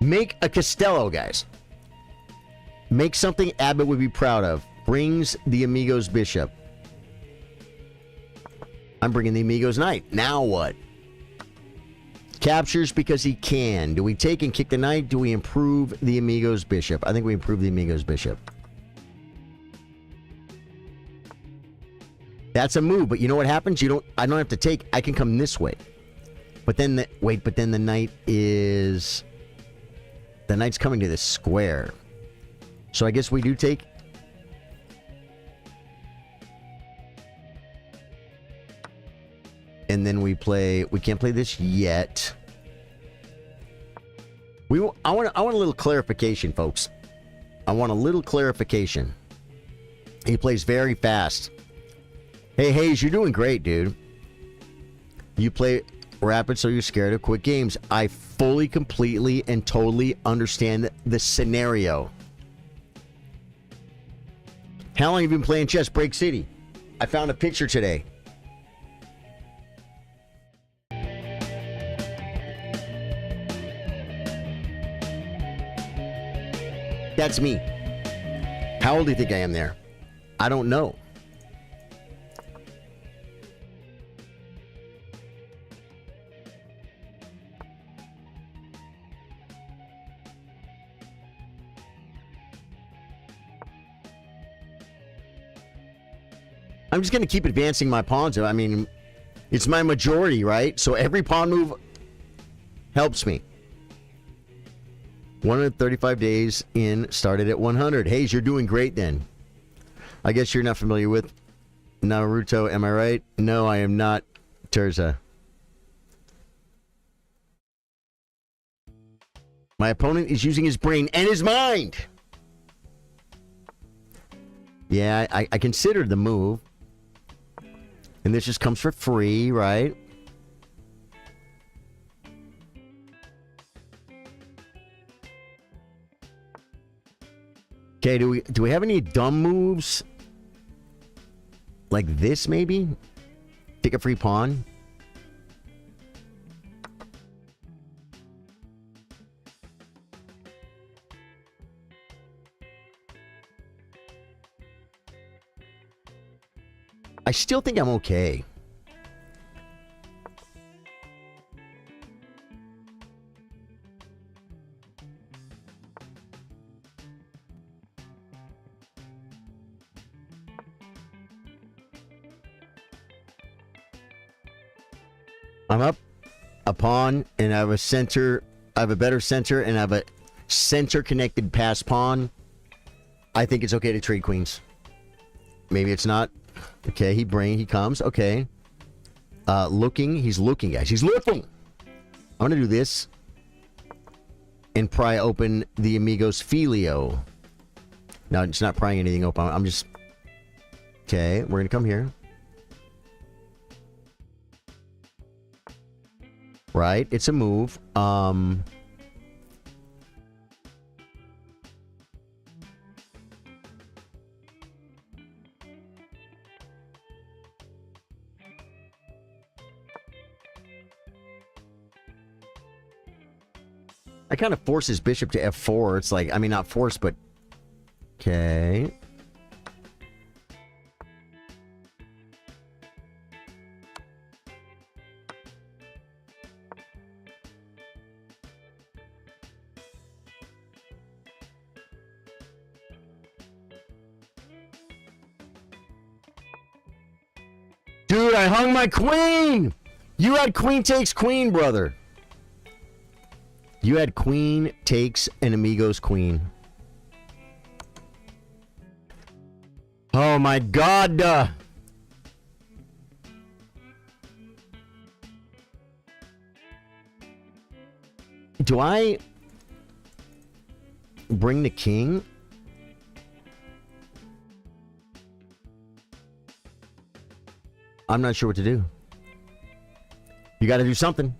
Make a Costello, guys. Make something Abbott would be proud of. Brings the Amigos Bishop. I'm bringing the Amigos Knight. Now what? Captures because he can. Do we take and kick the Knight? Do we improve the Amigos Bishop? I think we improve the Amigos Bishop. That's a move, but you know what happens? I don't have to take. I can come this way. But then the Knight is... The Knight's coming to this square. So I guess we do take... And then we play... We can't play this yet. I want a little clarification, folks. I want a little clarification. He plays very fast. Hey, Hayes, you're doing great, dude. You play rapid, so you're scared of quick games. I fully, completely, and totally understand the scenario. How long have you been playing chess? Break City. I found a picture today. That's me. How old do you think I am there? I don't know. I'm just going to keep advancing my pawns. I mean, it's my majority, right? So every pawn move helps me. 135 days in, started at 100. Hayes, you're doing great then. I guess you're not familiar with Naruto, am I right? No, I am not, Terza. My opponent is using his brain and his mind. Yeah, I considered the move. And this just comes for free, right? Okay, do we have any dumb moves? Like this, maybe? Take a free pawn? I still think I'm okay. I'm up a pawn, and I have a center. I have a better center, and I have a center-connected pass pawn. I think it's okay to trade queens. Maybe it's not. Okay, he comes. Okay. He's looking, guys. He's looking! I'm gonna do this. And pry open the Amigos Filio. No, it's not prying anything open. I'm just... Okay, we're gonna come here. Right, it's a move. I kind of force his bishop to f4. It's like, I mean, not force, but... Okay. Dude, I hung my queen! You had queen takes queen, brother. You had queen takes an Amigos queen. Oh my god! Do I bring the king? I'm not sure what to do. You got to do something.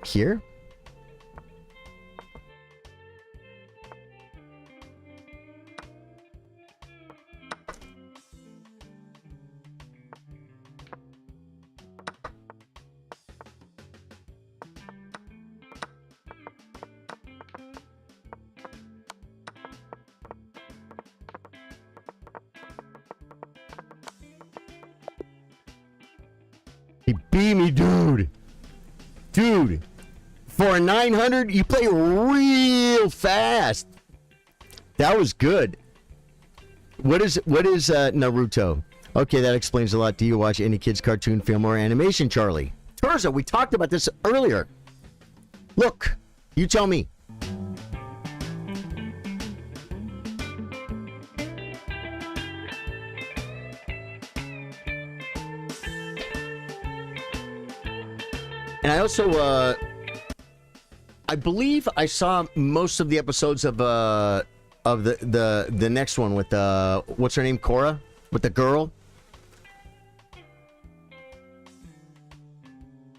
Here. He beat me, dude. Dude, for a 900, you play real fast. That was good. What is Naruto? Okay, that explains a lot. Do you watch any kids' cartoon, film, or animation, Charlie? Turza, we talked about this earlier. Look, you tell me. And I also, I believe I saw most of the episodes of the next one with what's her name, Korra, with the girl.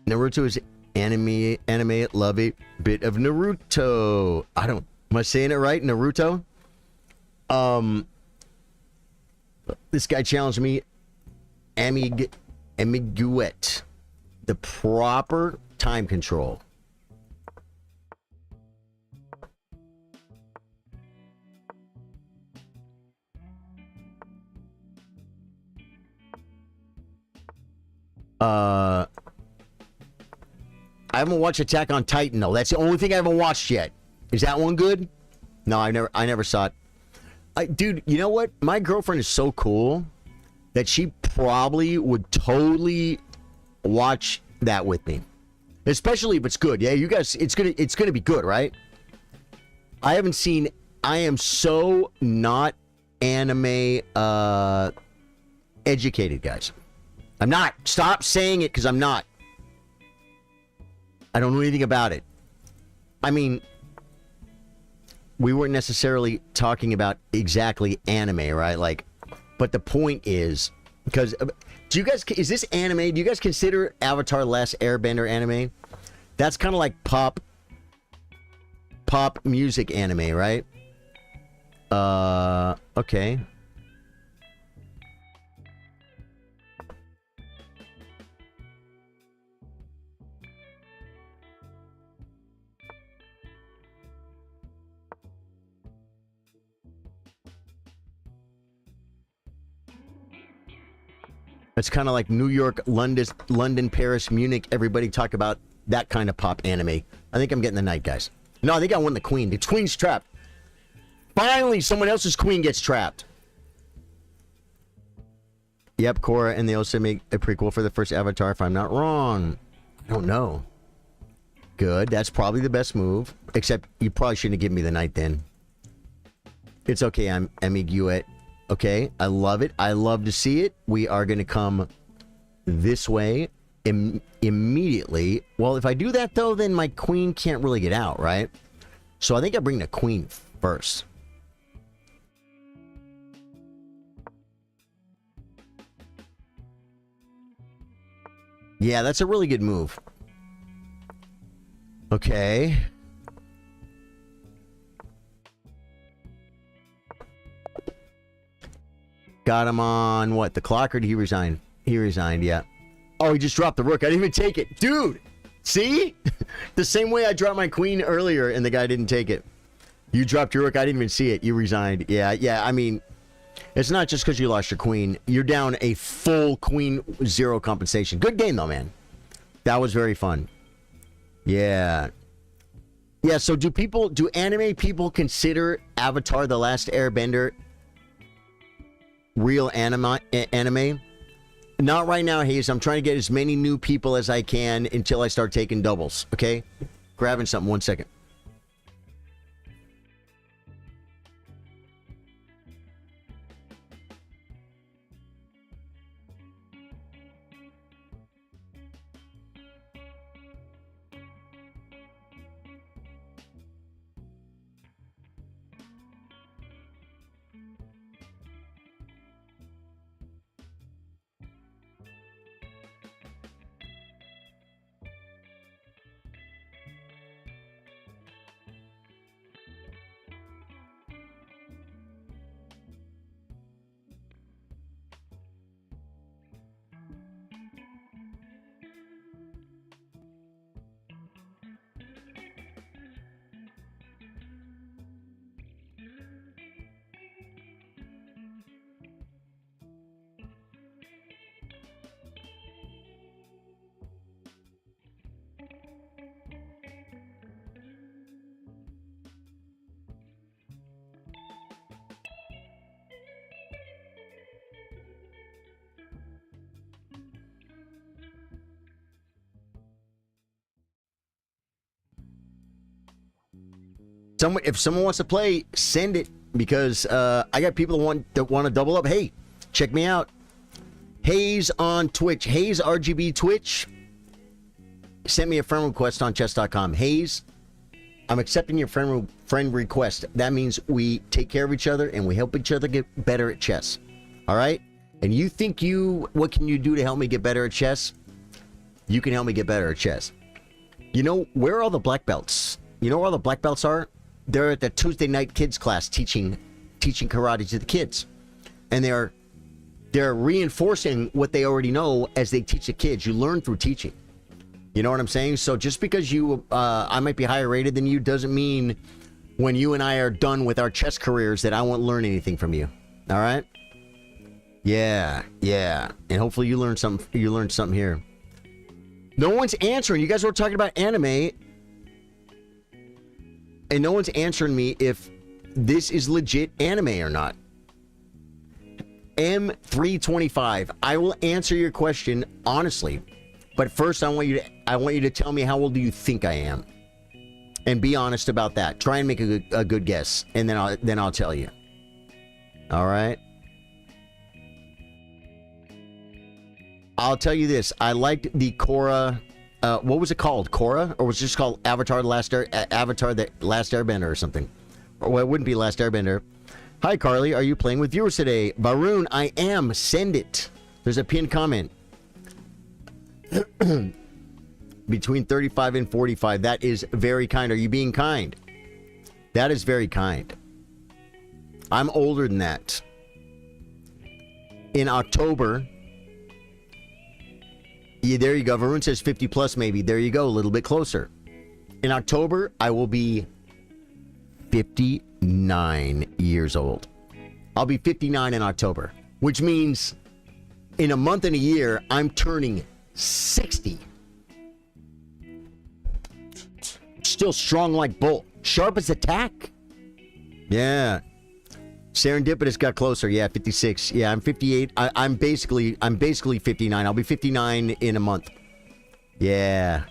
Naruto is anime, love a bit of Naruto. Am I saying it right, Naruto? This guy challenged me, ambiguet. The proper time control. I haven't watched Attack on Titan though. That's the only thing I haven't watched yet. Is that one good? No, I never saw it. Dude, you know what? My girlfriend is so cool that she probably would totally watch that with me, especially if it's good. Yeah, you guys, it's gonna be good, right? I am so not anime educated, guys. I'm not. Stop saying it, because I'm not. I don't know anything about it. I mean, we weren't necessarily talking about exactly anime, right? Like, but the point is, because is this anime? Do you guys consider Avatar: The Last Airbender anime? That's kind of like pop music anime, right? Okay. It's kind of like New York, London, Paris, Munich. Everybody talk about that kind of pop anime. I think I'm getting the knight, guys. No, I think I won the queen. The queen's trapped. Finally, someone else's queen gets trapped. Yep, Korra, and they also make a prequel for the first Avatar, if I'm not wrong. I don't know. Good. That's probably the best move. Except you probably shouldn't have given me the knight then. It's okay, I'm ambiguet. Okay, I love it. I love to see it. We are going to come this way immediately. Well, if I do that, though, then my queen can't really get out, right? So I think I bring the queen first. Yeah, that's a really good move. Okay. Got him on, what, the clock, or did he resign? He resigned, yeah. Oh, he just dropped the rook. I didn't even take it. Dude, see? The same way I dropped my queen earlier and the guy didn't take it. You dropped your rook. I didn't even see it. You resigned. Yeah, I mean, it's not just because you lost your queen. You're down a full queen 0 compensation. Good game, though, man. That was very fun. Yeah. Yeah, so do anime people consider Avatar: The Last Airbender real anime? Not right now, Hayes. I'm trying to get as many new people as I can until I start taking doubles, okay? Grabbing something, 1 second. If someone wants to play, send it, because I got people that want to double up. Hey, check me out. Hayes on Twitch. Hayes RGB Twitch. Send me a friend request on chess.com. Hayes, I'm accepting your friend request. That means we take care of each other and we help each other get better at chess. All right? And you think what can you do to help me get better at chess? You can help me get better at chess. You know, where are all the black belts? You know where all the black belts are? They're at the Tuesday night kids class teaching karate to the kids. And they're reinforcing what they already know as they teach the kids. You learn through teaching. You know what I'm saying? So just because I might be higher rated than you doesn't mean when you and I are done with our chess careers that I won't learn anything from you. All right? Yeah. And hopefully you learned something here. No one's answering. You guys were talking about anime, and no one's answering me if this is legit anime or not. M325. I will answer your question honestly, but first I want you to tell me how old do you think I am, and be honest about that. Try and make a good guess, and then I'll tell you. All right. I'll tell you this. I liked the Korra. What was it called? Korra? Or was it just called Avatar: The Last Airbender or something? Or well, it wouldn't be Last Airbender. Hi, Carly. Are you playing with viewers today? Varun, I am. Send it. There's a pinned comment. Between 35 and 45. That is very kind. Are you being kind? That is very kind. I'm older than that. In October... Yeah, there you go. Varun says 50 plus maybe. There you go. A little bit closer. In October, I will be 59 years old. I'll be 59 in October, which means in a month and a year, I'm turning 60. Still strong like bull. Sharp as a tack. Yeah. Serendipitous got closer. Yeah, 56. Yeah, I'm 58. I'm basically 59. I'll be 59 in a month. Yeah.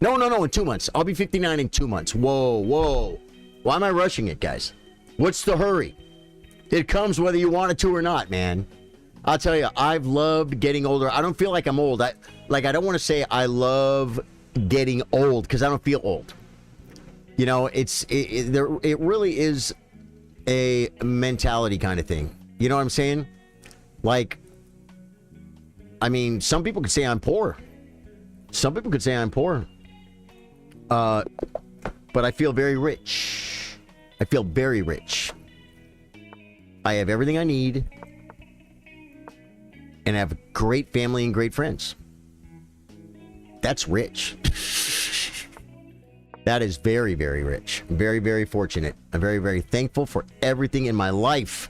No, in 2 months. I'll be 59 in 2 months. Whoa. Why am I rushing it, guys? What's the hurry? It comes whether you want it to or not, man. I'll tell you, I've loved getting older. I don't feel like I'm old. I don't want to say I love getting old because I don't feel old. You know, it really is a mentality kind of thing. You know what I'm saying? Like, I mean, some people could say I'm poor. Some people could say I'm poor. But I feel very rich. I feel very rich. I have everything I need. And I have a great family and great friends. That's rich. That is very, very rich. Very, very fortunate. I'm very, very thankful for everything in my life.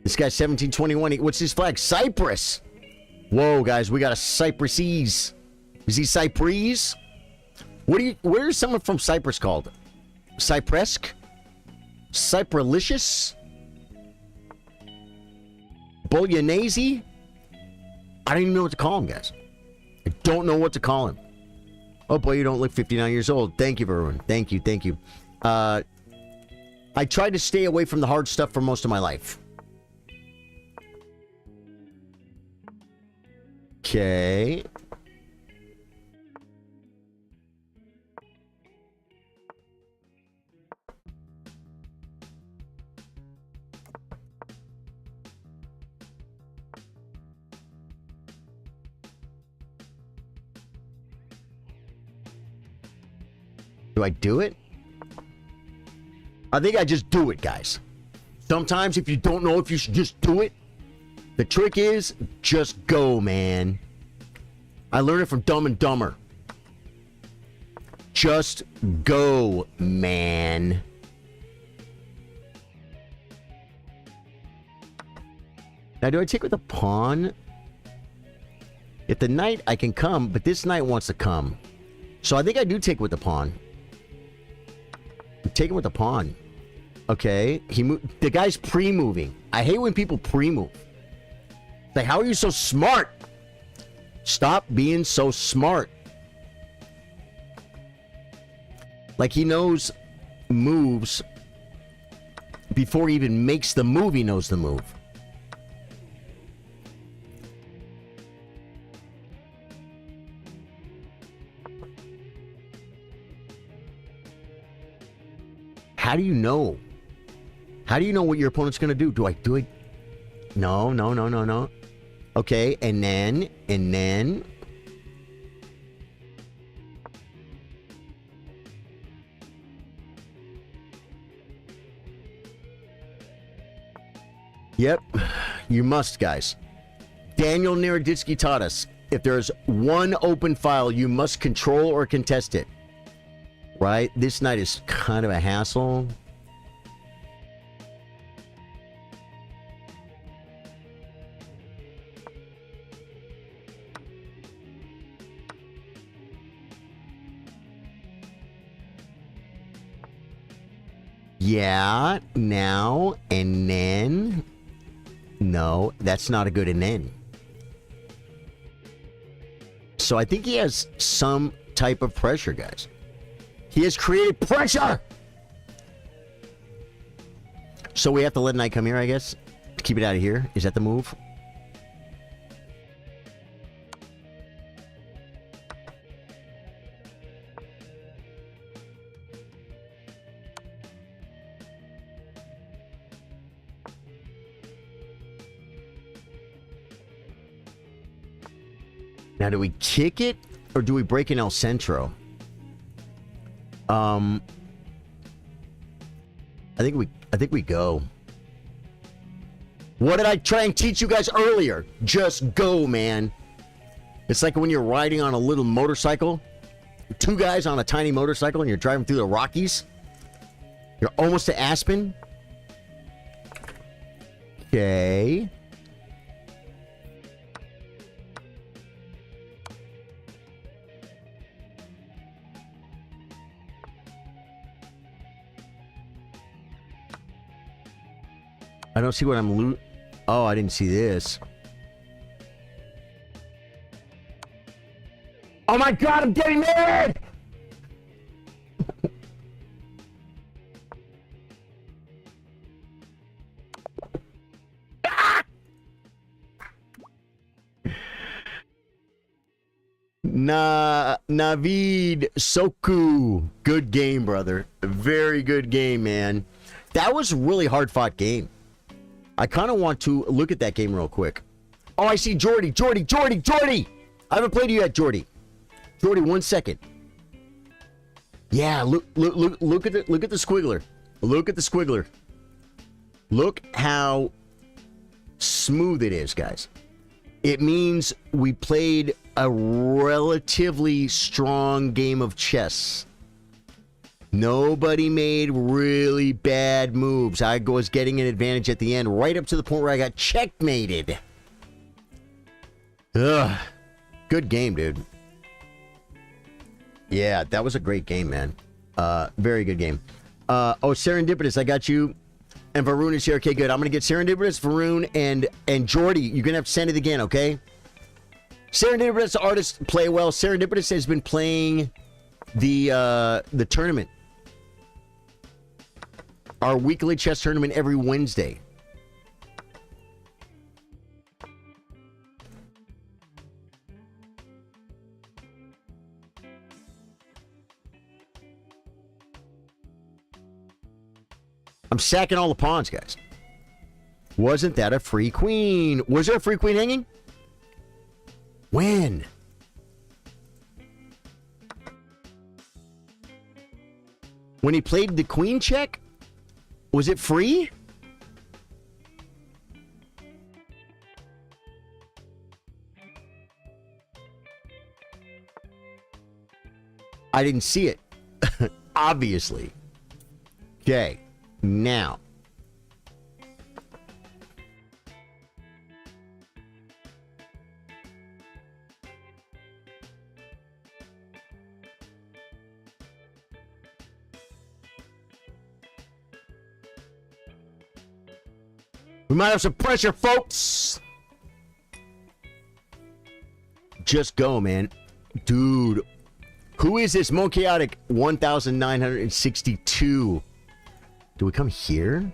This guy's 1721. What's his flag? Cyprus. Whoa, guys, we got a Cypressese. Is he Cyprese? Where is someone from Cyprus called? Cypresque? Cypralicious? Bolognese? I don't even know what to call him, guys. I don't know what to call him. Oh boy, you don't look 59 years old. Thank you, everyone. Thank you. I tried to stay away from the hard stuff for most of my life. Okay. Do I do it? I think I just do it, guys. Sometimes if you don't know if you should just do it, the trick is just go, man. I learned it from Dumb and Dumber. Just go, man. Now, do I take with a pawn? If the knight, I can come, but this knight wants to come. So I think I do take with the pawn. I'm taking with the pawn. Okay. The guy's pre-moving. I hate when people pre-move. Like, how are you so smart? Stop being so smart. Like, he knows moves before he even makes the move. He knows the move. How do you know? How do you know what your opponent's going to do? Do I do it? No, no, no, no, no. Okay, and then... Yep, you must, guys. Daniel Naroditsky taught us, if there's one open file, you must control or contest it. Right? This knight is kind of a hassle. Yeah, now, and then... No, that's not a good and then. So I think he has some type of pressure, guys. He has created pressure! So we have to let knight come here, I guess? To keep it out of here? Is that the move? Now, do we kick it or do we break in El Centro? I think we go. What did I try and teach you guys earlier? Just go, man. It's like when you're riding on a little motorcycle. Two guys on a tiny motorcycle and you're driving through the Rockies. You're almost to Aspen. Okay. I don't see what I'm Oh, I didn't see this. Oh my God, I'm getting married! Navid Soku. Good game, brother. Very good game, man. That was a really hard-fought game. I kind of want to look at that game real quick. Oh, I see Jordy. I haven't played you yet, Jordy. Jordy, 1 second. Yeah, look at the squiggler. Look at the squiggler. Look how smooth it is, guys. It means we played a relatively strong game of chess. Nobody made really bad moves. I was getting an advantage at the end, right up to the point where I got checkmated. Ugh. Good game, dude. Yeah, that was a great game, man. Very good game. Oh, Serendipitous, I got you. And Varun is here. Okay, good. I'm going to get Serendipitous, Varun, and Jordy. You're going to have to send it again, okay? Serendipitous artists play well. Serendipitous has been playing the tournament. Our weekly chess tournament every Wednesday. I'm sacking all the pawns, guys. Wasn't that a free queen? Was there a free queen hanging? When? When he played the queen check? Was it free? I didn't see it. Obviously. Okay. Now. We might have some pressure, folks. Just go, man. Dude. Who is this? Chaotic 1962. Do we come here?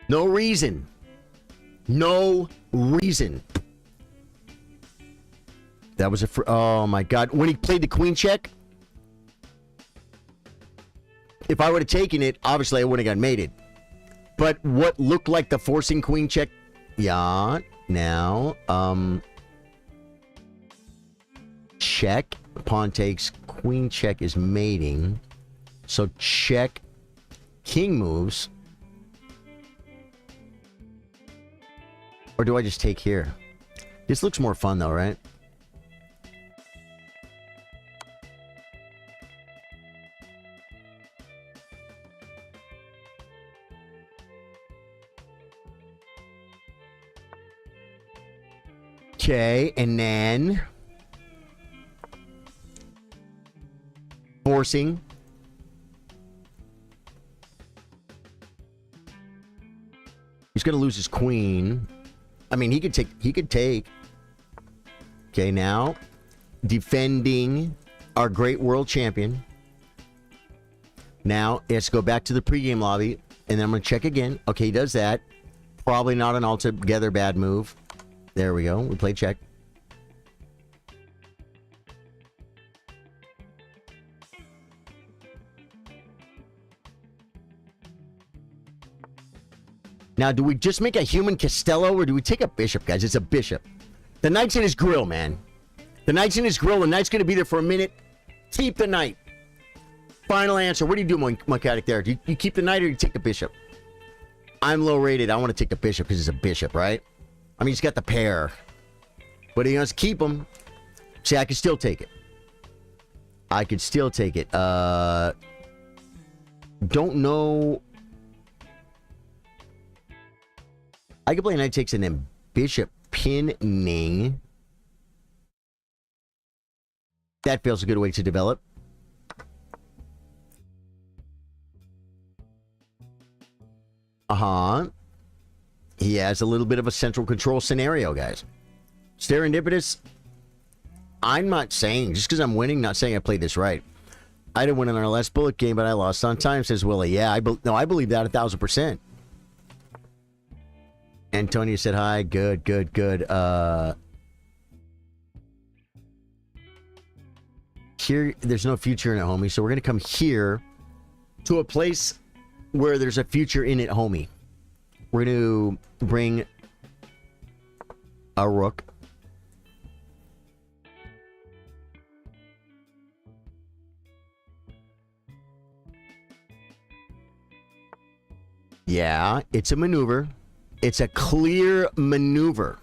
No reason. No reason. That was a... oh, my God. When he played the queen check, if I would have taken it, obviously I wouldn't have got mated. But what looked like the forcing queen check... yeah, now... check. Pawn takes. Queen check is mating. So check. King moves. Or do I just take here? This looks more fun though, right? Okay, and then forcing. He's gonna lose his queen. I mean, he could take. Okay, now defending our great world champion. Now he has to go back to the pregame lobby, and then I'm gonna check again. Okay, he does that. Probably not an altogether bad move. There we go. We play check. Now, do we just make a human Costello, or do we take a bishop, guys? It's a bishop. The knight's in his grill, man. The knight's in his grill. The knight's going to be there for a minute. Keep the knight. Final answer. What do you do, Monkatic, there? Do you keep the knight, or do you take the bishop? I'm low rated. I want to take the bishop because it's a bishop, right? I mean, he's got the pair. But he wants to keep him. See, I could still take it. I could still take it. Don't know... I could play knight takes and then bishop pinning. That feels a good way to develop. He has a little bit of a central control scenario, guys. Serendipitous. I'm not saying, just because I'm winning, not saying I played this right. I didn't win in our last bullet game, but I lost on time, says Willie. Yeah, I believe that 1,000%. Antonio said hi. Good, good, good. Here, there's no future in it, homie. So we're going to come here to a place where there's a future in it, homie. We're going to bring a rook. Yeah, it's a maneuver. It's a clear maneuver.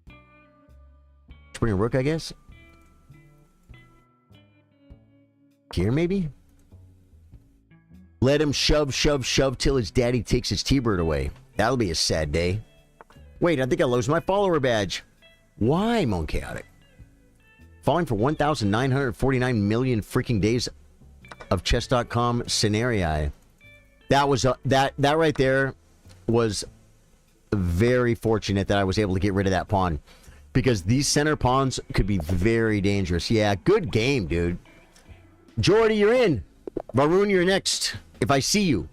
Let's bring a rook, I guess. Here, maybe? Let him shove, shove, shove till his daddy takes his T-bird away. That'll be a sad day. Wait, I think I lost my follower badge. Why, Mon Chaotic? Falling for 1,949 million freaking days of chess.com scenario. That was that right there was very fortunate that I was able to get rid of that pawn, because these center pawns could be very dangerous. Yeah, good game, dude. Jordy, you're in. Varun, you're next. If I see you.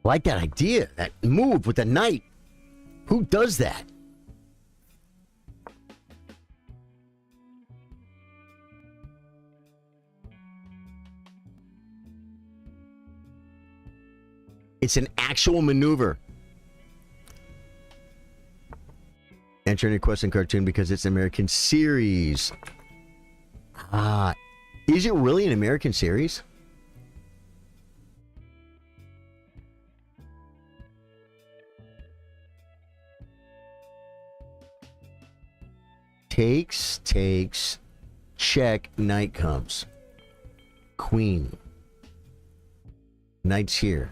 I like that idea, that move with the knight. Who does that? It's an actual maneuver. Enter any question cartoon because it's an American series. Is it really an American series? Takes, check, knight comes. Queen. Knight's here.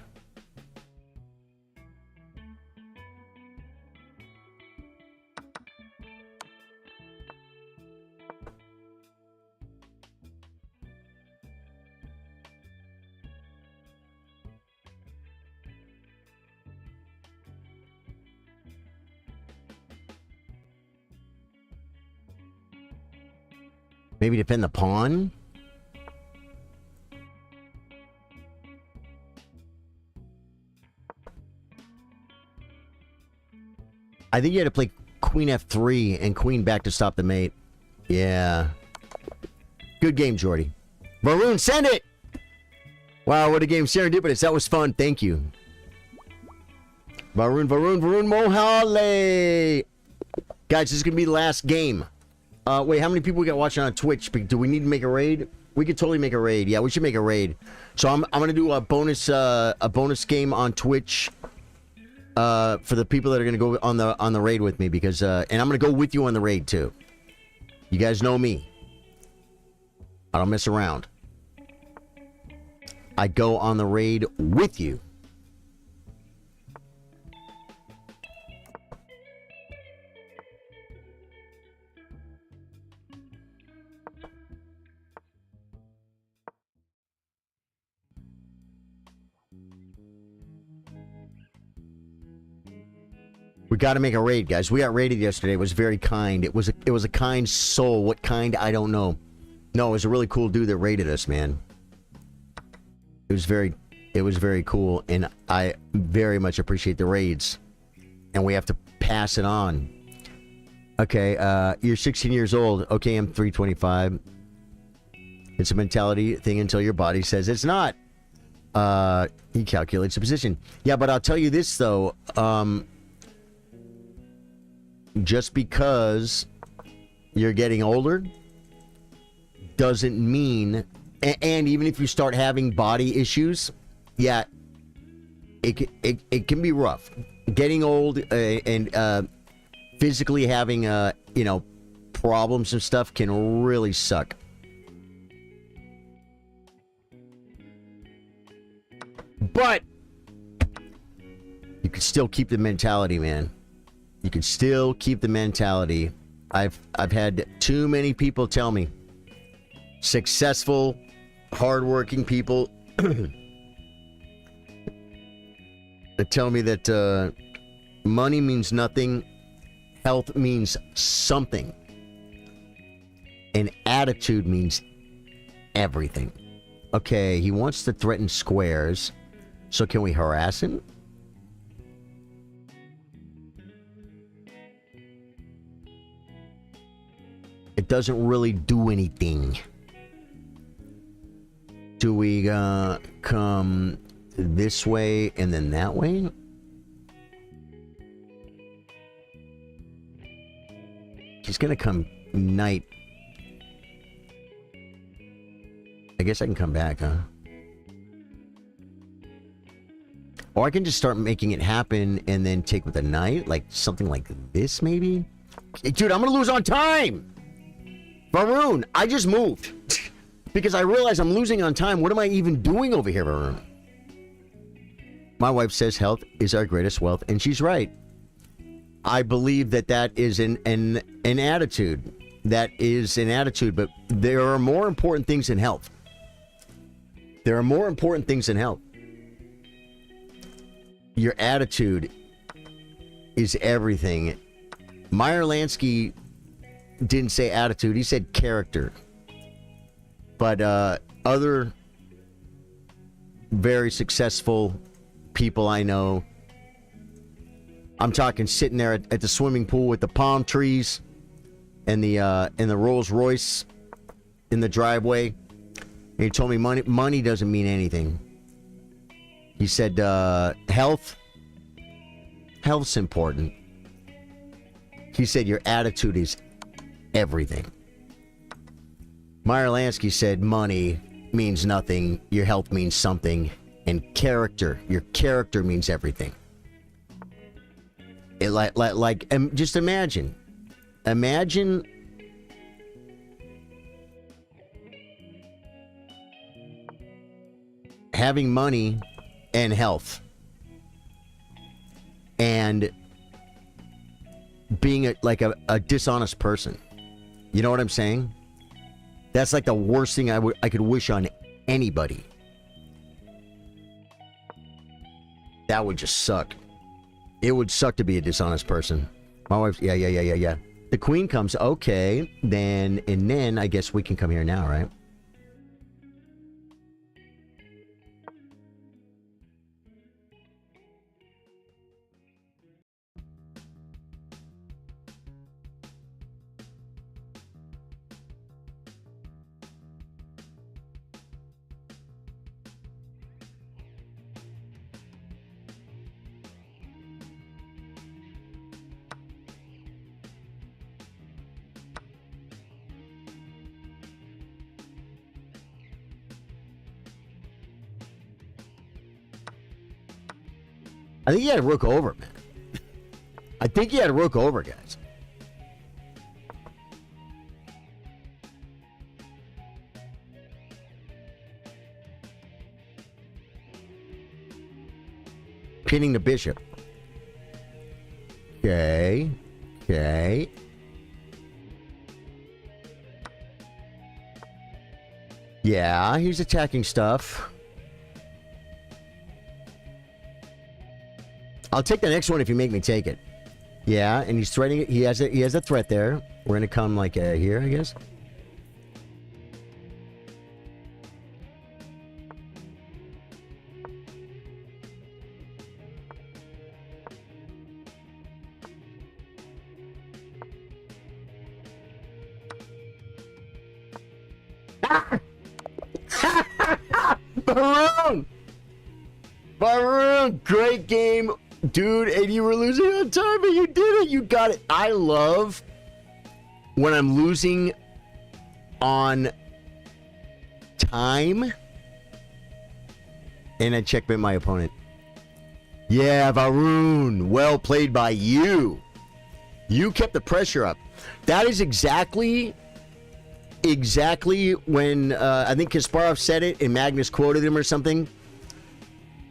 Maybe defend the pawn? I think you had to play queen f3 and queen back to stop the mate. Yeah. Good game, Jordy. Varun, send it! Wow, what a game. Serendipitous. That was fun. Thank you. Varun Mohale. Guys, this is going to be the last game. Wait, how many people we got watching on Twitch? Do we need to make a raid? We could totally make a raid. Yeah, we should make a raid. So I'm gonna do a bonus game on Twitch for the people that are gonna go on the raid with me, because and I'm gonna go with you on the raid too. You guys know me. I don't mess around. I go on the raid with you. We got to make a raid, guys. We got raided yesterday. It was very kind. It was a kind soul. What kind? I don't know. No, it was a really cool dude that raided us, man. It was very cool, and I very much appreciate the raids. And we have to pass it on. Okay, you're 16 years old. Okay, I'm 325. It's a mentality thing until your body says it's not. He calculates the position. Yeah, but I'll tell you this though. Just because you're getting older doesn't mean, and even if you start having body issues, yeah, it can be rough. Getting old and physically having you know, problems and stuff can really suck. But you can still keep the mentality, man. You can still keep the mentality. I've had too many people tell me, successful, hardworking people, that tell me that money means nothing, health means something, and attitude means everything. Okay, he wants to threaten squares, so can we harass him? It doesn't really do anything. Do we come this way and then that way? He's gonna come knight. I guess I can come back, huh? Or I can just start making it happen and then take with a knight, like something like this, maybe? Dude, I'm gonna lose on time! Varun, I just moved. Because I realize I'm losing on time. What am I even doing over here, Varun? My wife says health is our greatest wealth, and she's right. I believe that is an attitude. That is an attitude, but there are more important things than health. There are more important things than health. Your attitude is everything. Meyer Lansky didn't say attitude, he said character. But other very successful people I know, I'm talking sitting there at the swimming pool with the palm trees and the Rolls Royce in the driveway, and he told me money doesn't mean anything. He said health's important. He said your attitude is everything. Meyer Lansky said money means nothing, your health means something, and your character means everything. It just imagine having money and health and being a dishonest person. You know what I'm saying? That's like the worst thing I could wish on anybody. That would just suck. It would suck to be a dishonest person. My wife, yeah. The queen comes, okay, then I guess we can come here now, right? I think he had a rook over, man. I think he had a rook over, guys. Pinning the bishop. Okay. Yeah, he's attacking stuff. I'll take the next one if you make me take it. Yeah, and he's threatening it. He has a threat there. We're gonna come like here, I guess. Baroon! Great game, dude, and you were losing on time, but you did it. You got it. I love when I'm losing on time and I checkmate my opponent. Yeah, Varun, well played by you. You kept the pressure up. That is exactly when I think Kasparov said it and Magnus quoted him or something.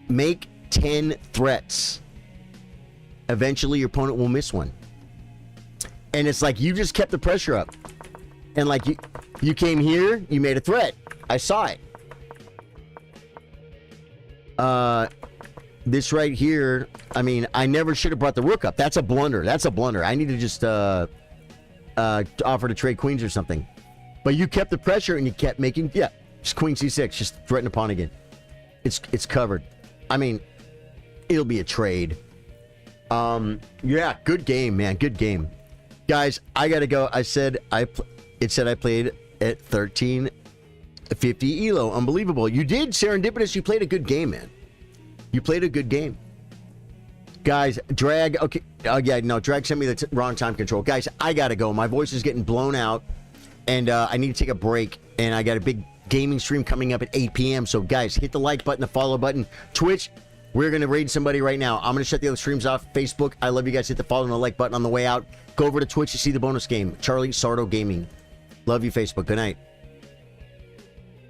Make 10 threats. Eventually your opponent will miss one. And it's like you just kept the pressure up. And like you came here, you made a threat. I saw it. This right here, I mean, I never should have brought the rook up. That's a blunder. I need to just offer to trade queens or something. But you kept the pressure and you kept making, yeah, just queen c6, just threaten a pawn again. It's covered. I mean, it'll be a trade. Yeah, good game, man. Good game. Guys, I gotta go. It said I played at 1350 elo. Unbelievable. You did, serendipitous. You played a good game, man. You played a good game. Guys, Drag, okay. Oh, yeah, no, Drag sent me the wrong time control. Guys, I gotta go. My voice is getting blown out, and I need to take a break, and I got a big gaming stream coming up at 8 p.m. So, guys, hit the like button, the follow button. Twitch, we're going to raid somebody right now. I'm going to shut the other streams off. Facebook, I love you guys. Hit the follow and the like button on the way out. Go over to Twitch to see the bonus game. Charly, Sardo Gaming. Love you, Facebook. Good night.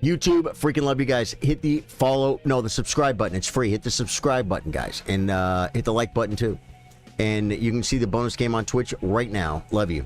YouTube, freaking love you guys. Hit the follow, no, the subscribe button. It's free. Hit the subscribe button, guys. And hit the like button, too. And you can see the bonus game on Twitch right now. Love you.